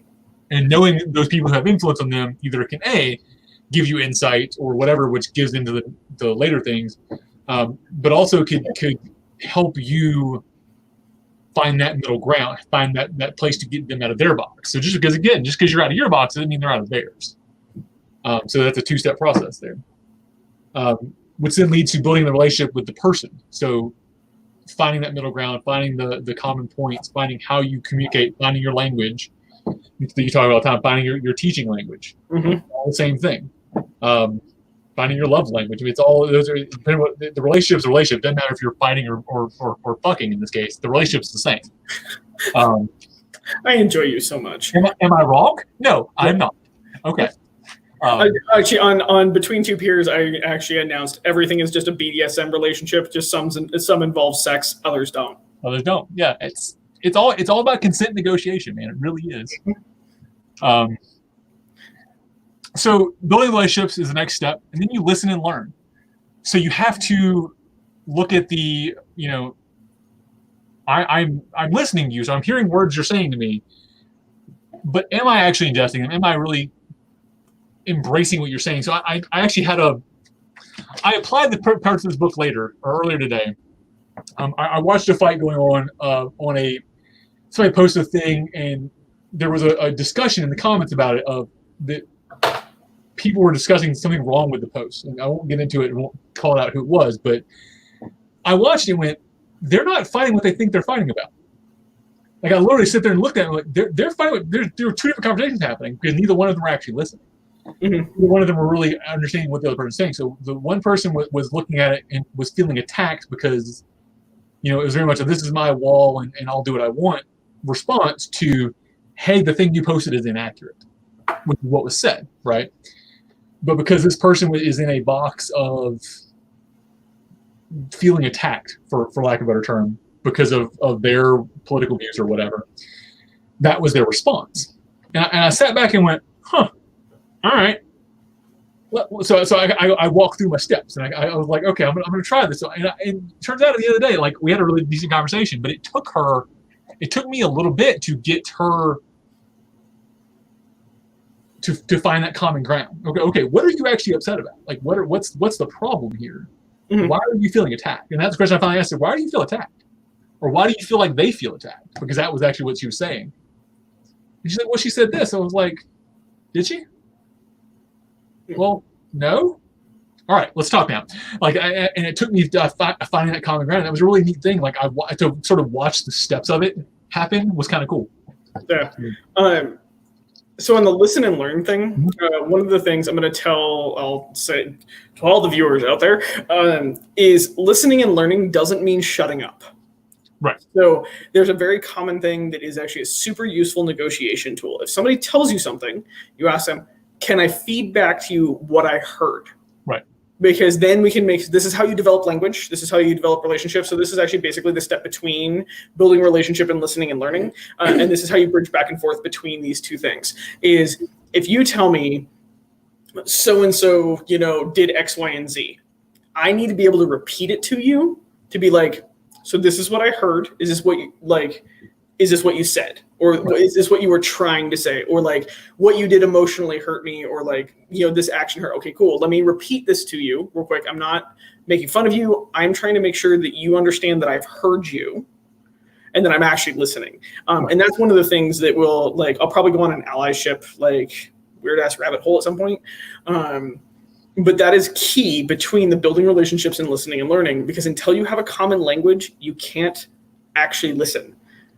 And knowing those people who have influence on them either can give you insight or whatever, which gives into the later things, but also could help you find that middle ground, find that place to get them out of their box. So just because you're out of your box doesn't mean they're out of theirs. So that's a two-step process there, which then leads to building the relationship with the person. So finding that middle ground, finding the common points, finding how you communicate, finding your language that you talk about all the time, finding your teaching language. Mm-hmm. All the same thing. Finding your love language. I mean, it's all those are the relationship's a relationship. Doesn't matter if you're fighting or fucking in this case. The relationship's the same. I enjoy you so much. Am I wrong? No, I'm not. Okay. Actually, on Between Two Peers, I actually announced everything is just a BDSM relationship. Just some involve sex, others don't. Others don't. Yeah, it's all about consent negotiation, man. It really is. So building relationships is the next step, and then you listen and learn. So you have to look at I'm listening to you, so I'm hearing words you're saying to me, but am I actually ingesting them? Am I really embracing what you're saying? So I actually I applied the parts of this book earlier today. I watched a fight going on somebody posted a thing, and there was a discussion in the comments about it that people were discussing something wrong with the post. And I won't get into it and won't call out who it was, but I watched it and went, they're not fighting what they think they're fighting about. Like I literally sit there and looked at it and like they're fighting. There were two different conversations happening because neither one of them were actually listening. Mm-hmm. Neither one of them were really understanding what the other person was saying. So the one person was looking at it and was feeling attacked because it was very much a "this is my wall and I'll do what I want" response to, "Hey, the thing you posted is inaccurate," which is what was said, right? But because this person is in a box of feeling attacked, for lack of a better term, because of their political views or whatever, that was their response. And I sat back and went, huh, all right. So I walked through my steps, and I was like, okay, I'm going to try this. And it turns out at the end of the day, like, we had a really decent conversation, but it took me a little bit to get her to find that common ground. Okay, what are you actually upset about? Like, what's the problem here? Mm-hmm. Why are you feeling attacked? And that's the question I finally asked her. Why do you feel attacked? Or why do you feel like they feel attacked? Because that was actually what she was saying. And she's like, well, she said this. I was like, did she? Well, no. All right, let's talk now. Like, and it took me finding that common ground. That was a really neat thing. Like, to sort of watch the steps of it happen was kind of cool. Yeah. So on the listen and learn thing, one of the things I'll say to all the viewers out there, is listening and learning doesn't mean shutting up. Right. So there's a very common thing that is actually a super useful negotiation tool. If somebody tells you something, you ask them, can I feed back to you what I heard? Right. Because then we can this is how you develop language. This is how you develop relationships. So this is actually basically the step between building relationship and listening and learning. And this is how you bridge back and forth between these two things. Is if you tell me so-and-so, did X, Y, and Z, I need to be able to repeat it to you to be like, so this is what I heard. Is this what you like? Is this what you said? Or is this what you were trying to say? Or like what you did emotionally hurt me, or like, this action hurt. Okay, cool. Let me repeat this to you real quick. I'm not making fun of you. I'm trying to make sure that you understand that I've heard you and that I'm actually listening. And that's one of the things that I'll probably go on an allyship, like weird ass rabbit hole at some point. But that is key between the building relationships and listening and learning, because until you have a common language, you can't actually listen.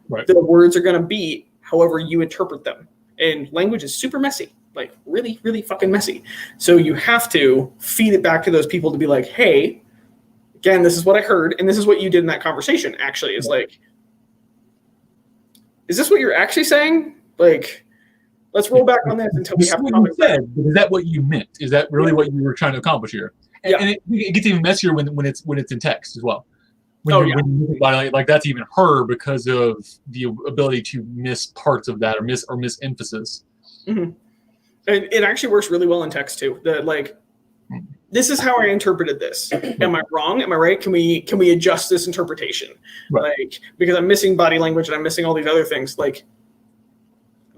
Right. The words are going to be however you interpret them. And language is super messy, like really, really fucking messy. So you have to feed it back to those people to be like, hey, again, this is what I heard. And this is what you did in that conversation, actually. Is like, is this what you're actually saying? Like Let's roll back on this until we have what common you said, but is that what you meant? Is that really what you were trying to accomplish here? And, Yeah. and it gets even messier when it's in text as well. When Oh, you yeah. when you think about it, like that's even harder because of the ability to miss parts of that or miss emphasis. Mm-hmm. And it actually works really well in text too. That like, this is how I interpreted this. Am I wrong? Am I right? Can we adjust this interpretation? Right. Like, because I'm missing body language and I'm missing all these other things. Like,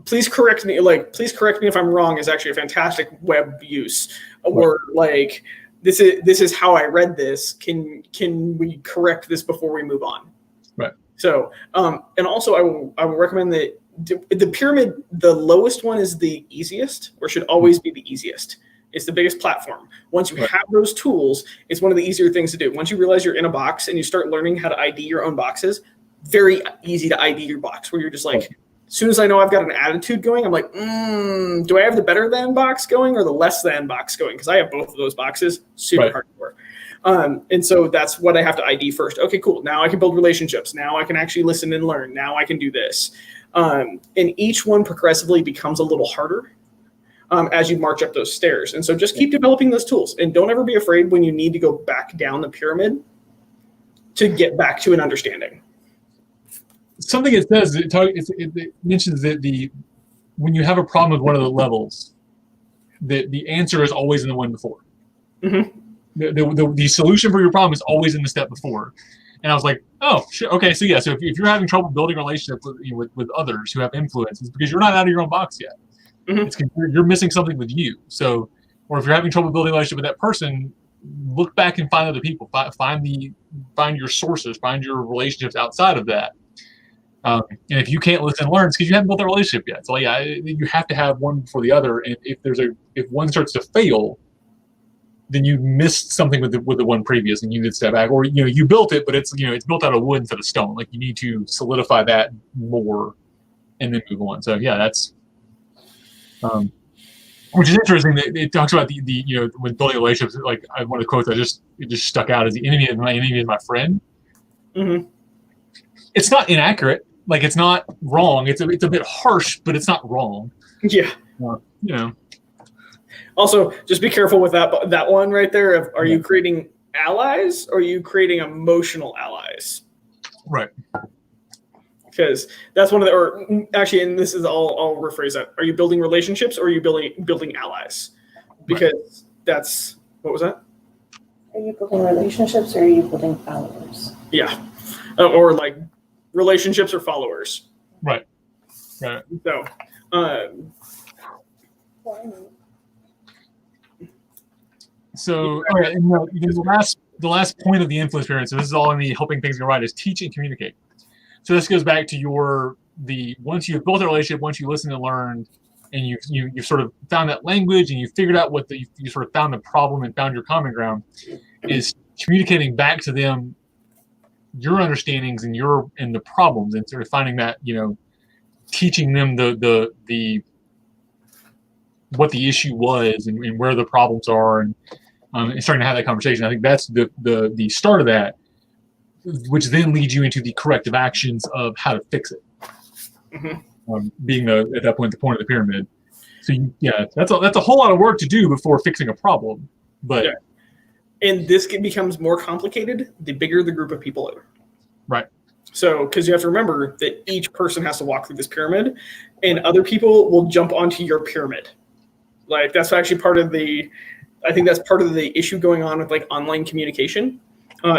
please correct me. Like, please correct me if I'm wrong is actually a fantastic web use. Right. Or like, this is how I read this. Can we correct this before we move on? Right. So, and also I will recommend that the pyramid, the lowest one is the easiest, or should always be the easiest. It's the biggest platform. Once you have those tools, it's one of the easier things to do. Once you realize you're in a box and you start learning how to ID your own boxes, very easy to ID your box, where you're just like, as soon as I know I've got an attitude going, I'm like, do I have the better than box going or the less than box going? Because I have both of those boxes, super hardcore. And so that's what I have to ID first. Okay, cool. Now I can build relationships. Now I can actually listen and learn. Now I can do this. And each one progressively becomes a little harder as you march up those stairs. And so just keep developing those tools. And don't ever be afraid when you need to go back down the pyramid to get back to an understanding. Something it says, it mentions that when you have a problem with one of the levels, the answer is always in the one before. Mm-hmm. The solution for your problem is always in the step before. And I was like, oh, shit. Okay, so yeah, so if you're having trouble building relationships with others who have influence, it's because you're not out of your own box yet. Mm-hmm. It's because you're missing something with you. So, or if you're having trouble building a relationship with that person, look back and find other people. Find your sources. Find your relationships outside of that. And if you can't listen and learn, it's because you haven't built a relationship yet. So yeah, you have to have one before the other. And if one starts to fail, then you missed something with the one previous, and you need to step back. Or you built it, but it's built out of wood instead of stone. Like you need to solidify that more, and then move on. So yeah, that's which is interesting. That it talks about the when building relationships. Like one of the quotes it just stuck out is the enemy of my enemy is my friend. Mm-hmm. It's not inaccurate. Like it's not wrong. It's a bit harsh, but it's not wrong. Yeah. Also, just be careful with that one right there. Are you creating allies or are you creating emotional allies? Right. Because that's one of the, or actually, and this is I'll rephrase that. Are you building relationships or are you building allies? Because that's, what was that? Are you building relationships or are you building followers? Yeah. Or like relationships or followers. Right. Right. So, So, okay, and, the last point of the influence pyramid, so this is all in the helping things go right, is teach and communicate. So this goes back to once you've built a relationship, once you listen and learned, and you've sort of found that language and you figured out you sort of found the problem and found your common ground, is communicating back to them your understandings and the problems, and sort of finding that, teaching them the what the issue was and where the problems are, and starting to have that conversation. I think that's the start of that, which then leads you into the corrective actions of how to fix it. Mm-hmm. Being at that point the point of the pyramid. So that's a whole lot of work to do before fixing a problem. But and this becomes more complicated the bigger the group of people are. Right. So, because you have to remember that each person has to walk through this pyramid, and other people will jump onto your pyramid. Like that's actually I think that's part of the issue going on with like online communication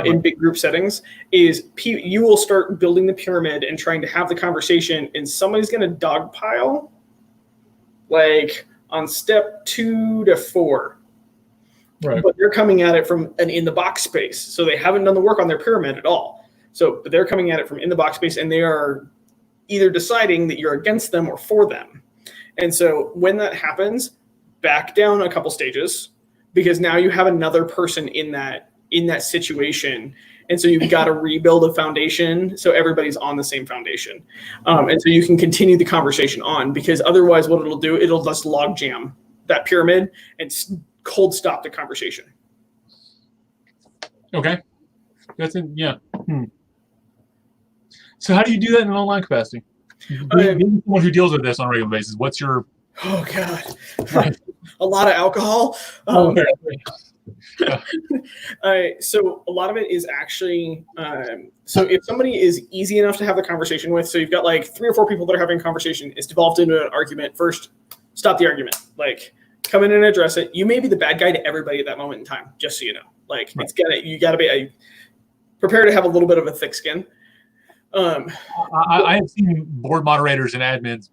in big group settings is you will start building the pyramid and trying to have the conversation, and somebody's going to dogpile like on step 2 to 4. Right. But they're coming at it from an in the box space. So they haven't done the work on their pyramid at all. But they're coming at it from in the box space, and they are either deciding that you're against them or for them. And so when that happens, back down a couple stages, because now you have another person in that situation. And so you've got to rebuild a foundation so everybody's on the same foundation. And so you can continue the conversation on, because otherwise what it'll do, it'll just log jam that pyramid and cold stop the conversation. Okay. That's it. Yeah. So how do you do that in an online capacity? Being someone who deals with this on a regular basis, what's your Oh God, Right. a lot of alcohol. Apparently. So a lot of it is actually, so if somebody is easy enough to have the conversation with, so you've got like 3 or 4 people that are having a conversation, it's devolved into an argument. First, stop the argument. Like, come in and address it. You may be the bad guy to everybody at that moment in time, just so you know. Like, right. You gotta be prepare to have a little bit of a thick skin. I have seen board moderators and admins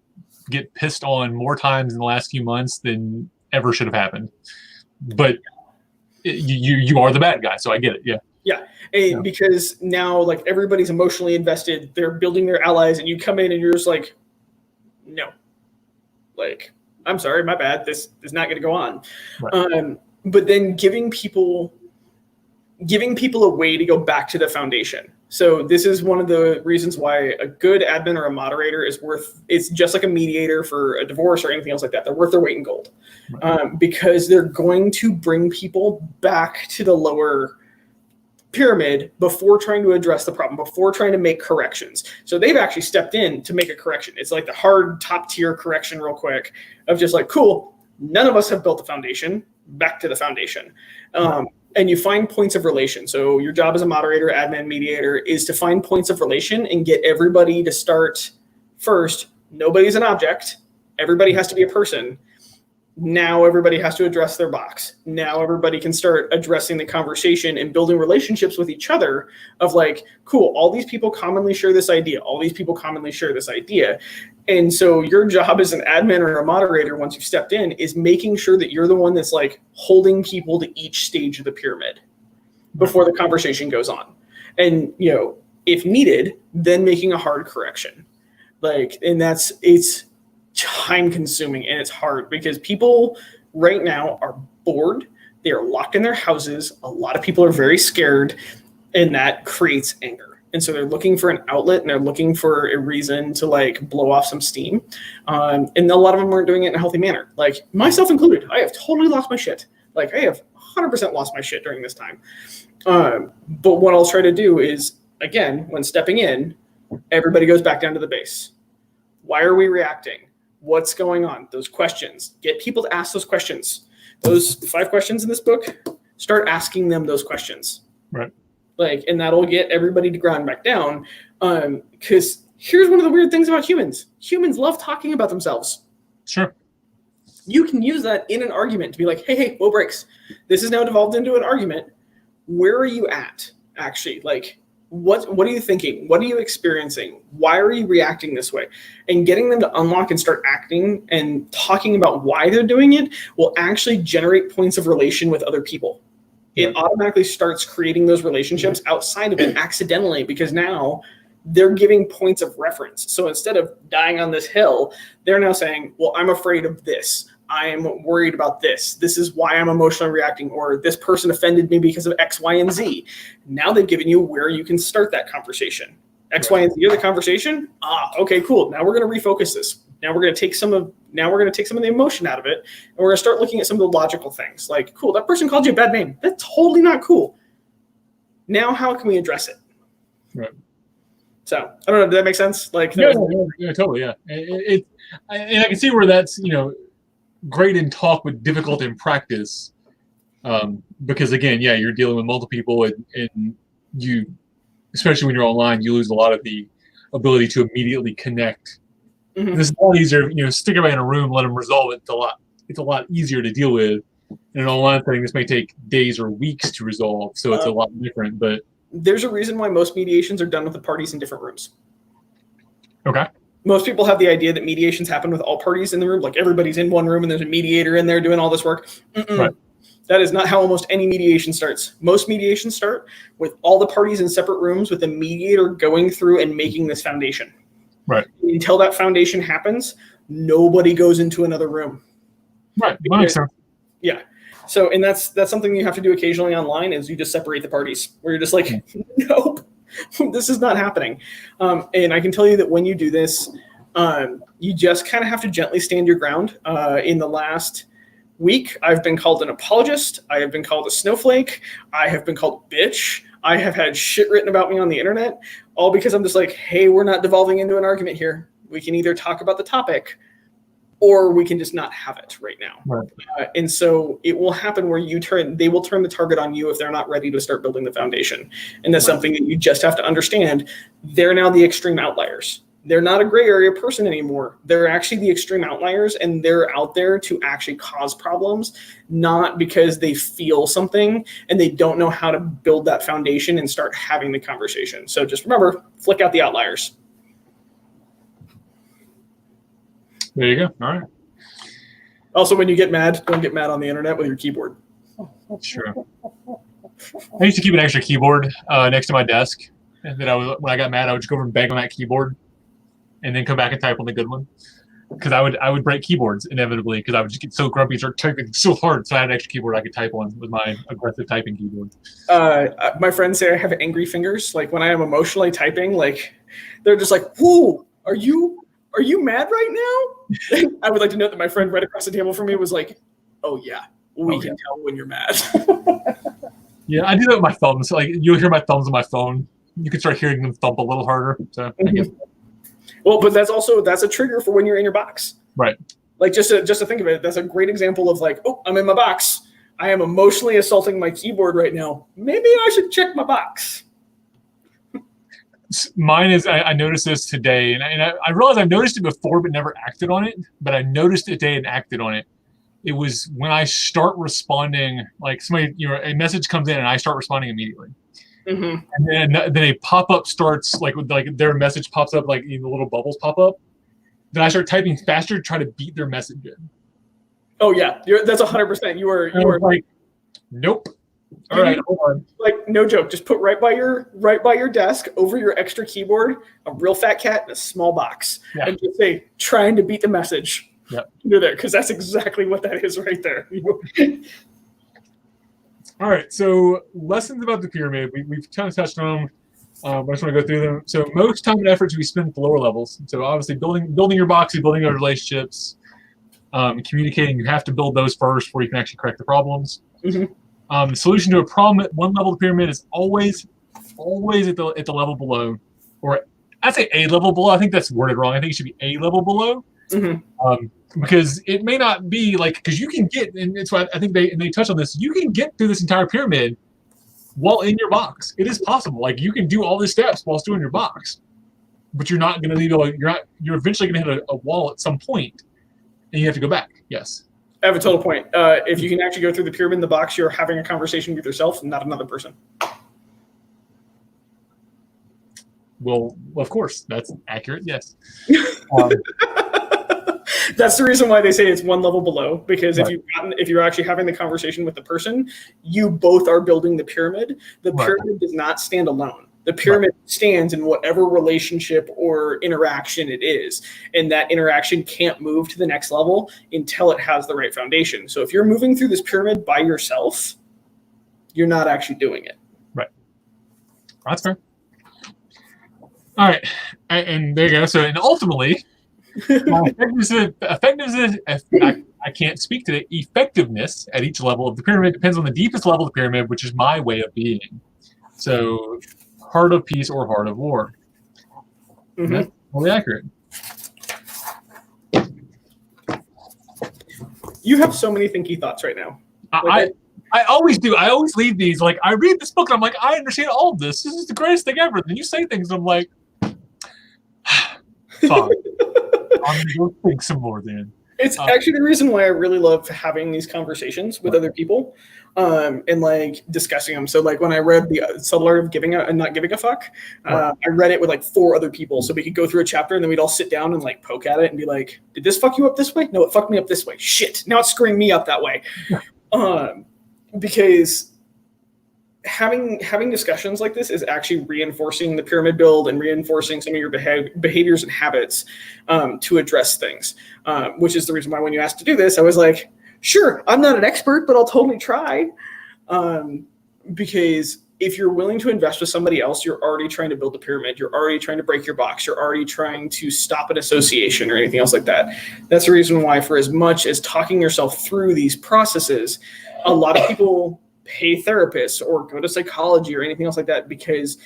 get pissed on more times in the last few months than ever should have happened. But you are the bad guy, so I get it. Yeah. Yeah. And because now, like, everybody's emotionally invested, they're building their allies, and you come in and you're just like, no, like, I'm sorry, my bad. This is not going to go on. Right. But then giving people a way to go back to the foundation. So this is one of the reasons why a good admin or a moderator is it's just like a mediator for a divorce or anything else like that. They're worth their weight in gold, because they're going to bring people back to the lower pyramid before trying to address the problem, before trying to make corrections. So they've actually stepped in to make a correction. It's like the hard top tier correction real quick of just like, cool, none of us have built the foundation, back to the foundation. And you find points of relation. So your job as a moderator, admin, mediator is to find points of relation and get everybody to start first. Nobody's an object. Everybody has to be a person. Now everybody has to address their box. Now everybody can start addressing the conversation and building relationships with each other of like, cool, all these people commonly share this idea. All these people commonly share this idea. And so your job as an admin or a moderator, once you've stepped in, is making sure that you're the one that's like holding people to each stage of the pyramid before the conversation goes on. And, you know, if needed, then making a hard correction. Like, and it's time consuming and it's hard because people right now are bored. They are locked in their houses. A lot of people are very scared, and that creates anger. And so they're looking for an outlet and they're looking for a reason to like blow off some steam. And a lot of them aren't doing it in a healthy manner. Like myself included, I have totally lost my shit. Like I have 100% lost my shit during this time. But what I'll try to do is, again, when stepping in, everybody goes back down to the base. Why are we reacting? What's going on? Those questions. Get people to ask those questions. Those 5 questions in this book, start asking them those questions. Right. Like, and that'll get everybody to ground back down. Because here's one of the weird things about humans. Humans love talking about themselves. Sure. You can use that in an argument to be like, hey, whoa, breaks. This is now devolved into an argument. Where are you at, actually? Like, what are you thinking? What are you experiencing? Why are you reacting this way? And getting them to unlock and start acting and talking about why they're doing it will actually generate points of relation with other people. It automatically starts creating those relationships outside of it accidentally, because now they're giving points of reference. So instead of dying on this hill, they're now saying, well, I'm afraid of this. I am worried about this. This is why I'm emotionally reacting, or this person offended me because of X, Y, and Z. Now they've given you where you can start that conversation. X, Y, and Z are the conversation. Okay, cool. Now we're going to refocus this. Now we're going to take some of the emotion out of it, and we're going to start looking at some of the logical things. Like, cool, that person called you a bad name. That's totally not cool. Now, how can we address it? Right. So I don't know. Does that make sense? Like, yeah, totally. Yeah. And I can see where that's, great in talk, but difficult in practice. Because again, you're dealing with multiple people, and you, especially when you're online, you lose a lot of the ability to immediately connect. Mm-hmm. This is a lot easier, stick everybody in a room, let them resolve it. It's a lot easier to deal with. In an online thing, this may take days or weeks to resolve, so it's a lot different. But there's a reason why most mediations are done with the parties in different rooms. Okay. Most people have the idea that mediations happen with all parties in the room, like everybody's in one room and there's a mediator in there doing all this work. Right. That is not how almost any mediation starts. Most mediations start with all the parties in separate rooms with the mediator going through and making this foundation. Right. Until that foundation happens, nobody goes into another room. Right. That makes sense. Yeah. So, and that's something you have to do occasionally online, is you just separate the parties, where you're just like, nope, this is not happening. And I can tell you that when you do this, you just kind of have to gently stand your ground. In the last week, I've been called an apologist. I have been called a snowflake. I have been called a bitch. I have had shit written about me on the internet, all because I'm just like, hey, we're not devolving into an argument here. We can either talk about the topic or we can just not have it right now. Right. And so it will happen where they will turn the target on you if they're not ready to start building the foundation. And that's something that you just have to understand. They're now the extreme outliers. They're not a gray area person anymore. They're actually the extreme outliers, and they're out there to actually cause problems, not because they feel something and they don't know how to build that foundation and start having the conversation. So just remember, flick out the outliers. There you go. All right. Also, when you get mad, don't get mad on the internet with your keyboard. Sure. I used to keep an extra keyboard next to my desk, and then when I got mad, I would just go over and bang on that keyboard, and then come back and type on the good one. Because I would break keyboards inevitably, because I would just get so grumpy and start typing so hard. So I had an extra keyboard I could type on with my aggressive typing keyboard. My friends say I have angry fingers. Like when I am emotionally typing, like they're just like, "Whoa, are you mad right now?" I would like to note that my friend right across the table from me was like, "Oh yeah, we can tell when you're mad." Yeah, I do that with my thumbs. Like you'll hear my thumbs on my phone. You can start hearing them thump a little harder. So I guess. Well, but that's a trigger for when you're in your box. Right. Like just to think of it, that's a great example of like, oh, I'm in my box. I am emotionally assaulting my keyboard right now. Maybe I should check my box. Mine is, I noticed this today, and I realized I've noticed it before but never acted on it, but I noticed it today and acted on it. It was when I start responding, like somebody, a message comes in and I start responding immediately. Mm-hmm. And then a pop-up starts, like their message pops up, like the little bubbles pop up. Then I start typing faster to try to beat their message in. Oh yeah, that's 100%. You are like, nope. All right, hold on. Like no joke, just put right by your desk over your extra keyboard a real fat cat in a small box, and just say trying to beat the message. Yep. You're there because that's exactly what that is right there. All right, so lessons about the pyramid. We've kind of touched on them. I just want to go through them. So most time and efforts we spend at the lower levels. So obviously building your box, building your relationships, communicating. You have to build those first before you can actually correct the problems. Mm-hmm. The solution to a problem at one level of the pyramid is always at the level below, or I'd say a level below. I think that's worded wrong. I think it should be a level below. Mm-hmm. Because it may not be because you can get, and it's why I think they touch on this. You can get through this entire pyramid while in your box. It is possible. Like you can do all these steps while still in your box, but you're not going to leave. You're eventually going to hit a wall at some point, and you have to go back. Yes. I have a total point. If you can actually go through the pyramid in the box, you're having a conversation with yourself and not another person. Well, of course, that's accurate. Yes. That's the reason why they say it's one level below, because if you're actually having the conversation with the person, you both are building the pyramid. The pyramid does not stand alone. The pyramid stands in whatever relationship or interaction it is, and that interaction can't move to the next level until it has the right foundation. So if you're moving through this pyramid by yourself, you're not actually doing it. Right. That's fair. All right, and there you go. So, and ultimately, effectiveness. I can't speak to the effectiveness at each level of the pyramid. Depends on the deepest level of the pyramid, which is my way of being. So, heart of peace or heart of war. Mm-hmm. That's totally accurate. You have so many thinky thoughts right now. I always do. I always leave these I read this book and I'm like, I understand all of this. This is the greatest thing ever. Then you say things and I'm like, fine. I'm going to go think some more then. It's actually the reason why I really love having these conversations with other people and discussing them. So when I read the Subtle Art of Giving and Not Giving a Fuck, I read it with 4 other people. So we could go through a chapter and then we'd all sit down and poke at it and be like, did this fuck you up this way? No, it fucked me up this way. Shit. Now it's screwing me up that way. Because having discussions like this is actually reinforcing the pyramid build and reinforcing some of your behaviors and habits to address things, which is the reason why when you asked to do this, I was like, sure, I'm not an expert, but I'll totally try. Because if you're willing to invest with somebody else, you're already trying to build a pyramid. You're already trying to break your box. You're already trying to stop an association or anything else like that. That's the reason why, for as much as talking yourself through these processes, a lot of people pay therapists or go to psychology or anything else like that, because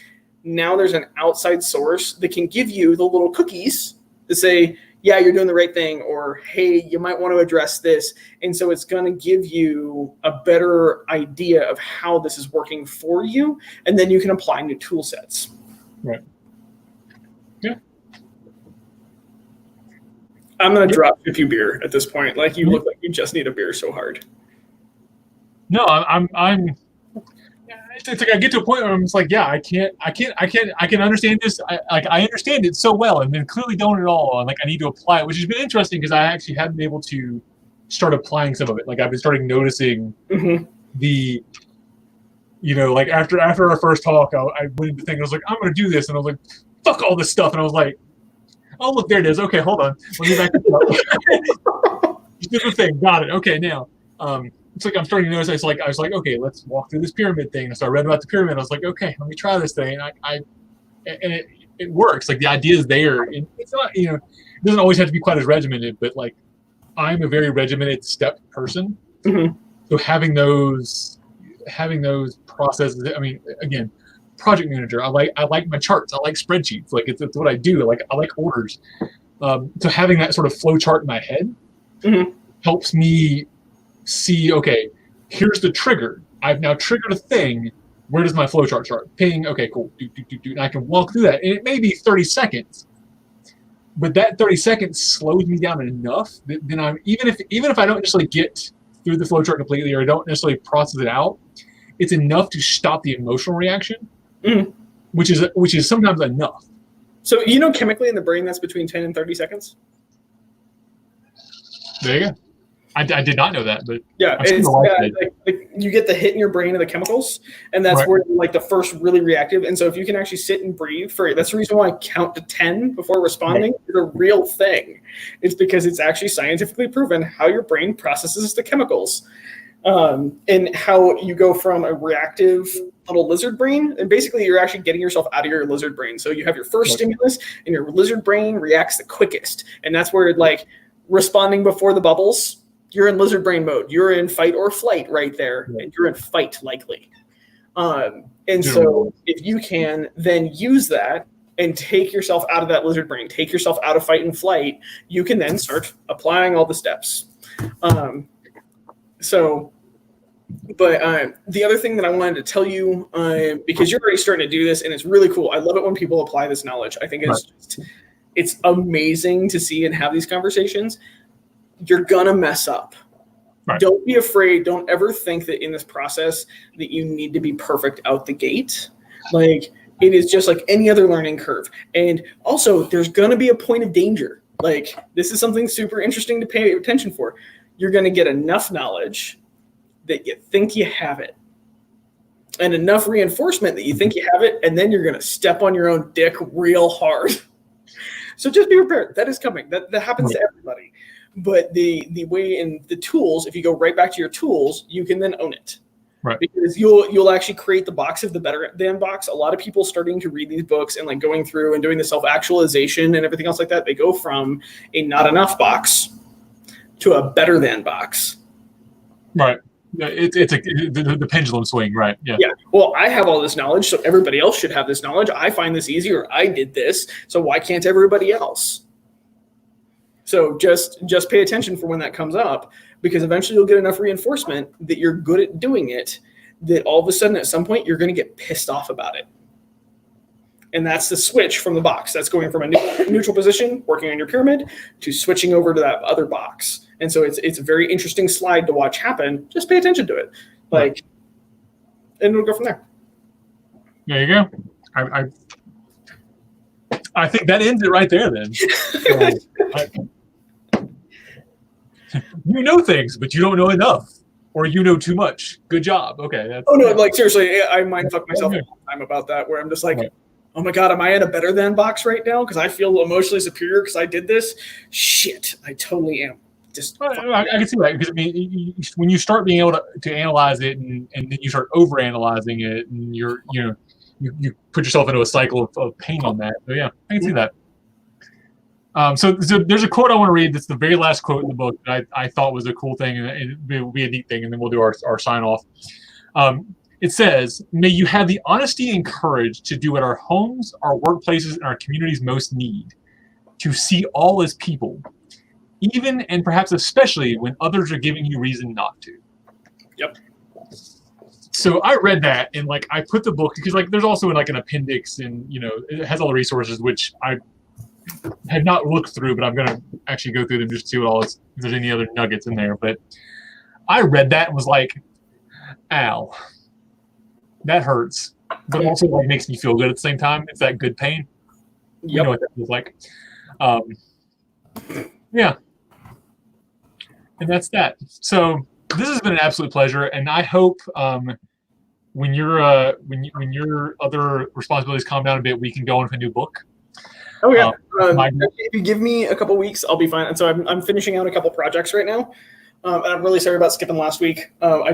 now there's an outside source that can give you the little cookies that say, yeah, you're doing the right thing, or hey, you might want to address this. And so it's going to give you a better idea of how this is working for you, and then you can apply new tool sets. Right. Yeah. I'm going to drop a few beer at this point. Like, you look like you just need a beer so hard. No, I'm it's like I get to a point where I'm just like, yeah, I can understand this. I understand it so well, and then clearly don't at all. And like, I need to apply it, which has been interesting because I actually haven't been able to start applying some of it. Like, I've been starting noticing the, like after our first talk, I went into thing. I was like, I'm going to do this, and I was like, fuck all this stuff, and I was like, oh look, there it is. Okay, hold on, let me back up. Just do the thing. Got it. Okay, now. It's like I'm starting to notice. I was like, okay, let's walk through this pyramid thing. And so I read about the pyramid. I was like, okay, let me try this thing. And it works. Like, the idea is there. And it's not, it doesn't always have to be quite as regimented, but like, I'm a very regimented step person. So having those processes. I mean, again, project manager. I like my charts. I like spreadsheets. Like, it's what I do. Like, I like orders. So having that sort of flow chart in my head helps me see, okay, here's the trigger. I've now triggered a thing. Where does my flowchart start? Ping. Okay, cool. And I can walk through that. And it may be 30 seconds, but that 30 seconds slows me down enough that then I'm even if I don't necessarily get through the flowchart completely, or I don't necessarily process it out, it's enough to stop the emotional reaction, which is sometimes enough. So chemically in the brain that's between 10 and 30 seconds. There you go. I did not know that, but yeah, it's like you get the hit in your brain of the chemicals, and that's where like the first really reactive. And so if you can actually sit and breathe that's the reason why I count to 10 before responding is a real thing. It's because it's actually scientifically proven how your brain processes the chemicals, and how you go from a reactive little lizard brain, and basically you're actually getting yourself out of your lizard brain. So you have your first stimulus, and your lizard brain reacts the quickest, and that's where like responding before the bubbles. You're in lizard brain mode. You're in fight or flight right there, and you're in fight likely. So if you can then use that and take yourself out of that lizard brain, take yourself out of fight and flight, you can then start applying all the steps. But the other thing that I wanted to tell you, because you're already starting to do this, and it's really cool. I love it when people apply this knowledge. I think it's amazing to see and have these conversations. You're gonna mess up. Right. Don't be afraid. Don't ever think that in this process that you need to be perfect out the gate. Like, it is just like any other learning curve. And also, there's gonna be a point of danger. Like, this is something super interesting to pay attention for. You're gonna get enough knowledge that you think you have it, and enough reinforcement that you think you have it, and then you're gonna step on your own dick real hard. So just be prepared. That is coming. That happens to everybody. But the way in the tools, if you go right back to your tools, you can then own it. Right. Because you'll actually create the box of the better than box. A lot of people starting to read these books and like going through and doing the self-actualization and everything else like that, they go from a not enough box to a better than box. Right. It's the pendulum swing, right? Yeah. Yeah. Well, I have all this knowledge, so everybody else should have this knowledge. I find this easy, or I did this, so why can't everybody else? So just pay attention for when that comes up, because eventually you'll get enough reinforcement that you're good at doing it, that all of a sudden at some point you're going to get pissed off about it. And that's the switch from the box. That's going from a neutral position, working on your pyramid, to switching over to that other box. And so it's a very interesting slide to watch happen. Just pay attention to it. And it'll go from there. There you go. I think that ends it right there then. You know things, but you don't know enough, or you know too much. Good job. Okay. Seriously, I mind fuck myself all the time about that, where I'm just like, oh my God, am I in a better than box right now? Because I feel emotionally superior because I did this. Shit, I totally am. I can see that, because I mean, when you start being able to analyze it, and then you start over analyzing it, and you put yourself into a cycle of pain on that. So yeah, I can see that. So there's a quote I want to read. That's the very last quote in the book that I thought was a cool thing, and it will be a neat thing, and then we'll do our sign off. It says, "May you have the honesty and courage to do what our homes, our workplaces, and our communities most need. to see all as people, even and perhaps especially when others are giving you reason not to. Yep. So I read that and like I put the book because like there's also like an appendix and it has all the resources which I had not looked through, but I'm gonna actually go through them just to see what all if there's any other nuggets in there. But I read that and was like, ow, that hurts. But also like makes me feel good at the same time. It's that good pain. Yep. You know what that feels like. Yeah. And that's that. So this has been an absolute pleasure, and I hope when your other responsibilities calm down a bit, we can go on with a new book. Oh yeah. If you give me a couple weeks, I'll be fine. And so I'm finishing out a couple projects right now. And I'm really sorry about skipping last week. I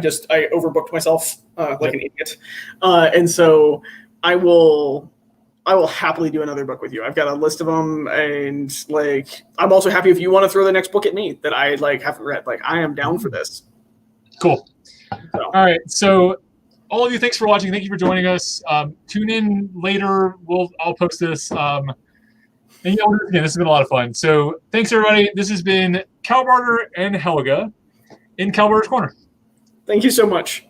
overbooked myself like an idiot. And so I will happily do another book with you. I've got a list of them, and like I'm also happy if you want to throw the next book at me that I like haven't read. Like I am down for this. Cool. So. All right. So all of you, thanks for watching. Thank you for joining us. Tune in later. I'll post this. And again, this has been a lot of fun. So thanks everybody. This has been Kalbardr and Helga in Kalbardra's Corner. Thank you so much.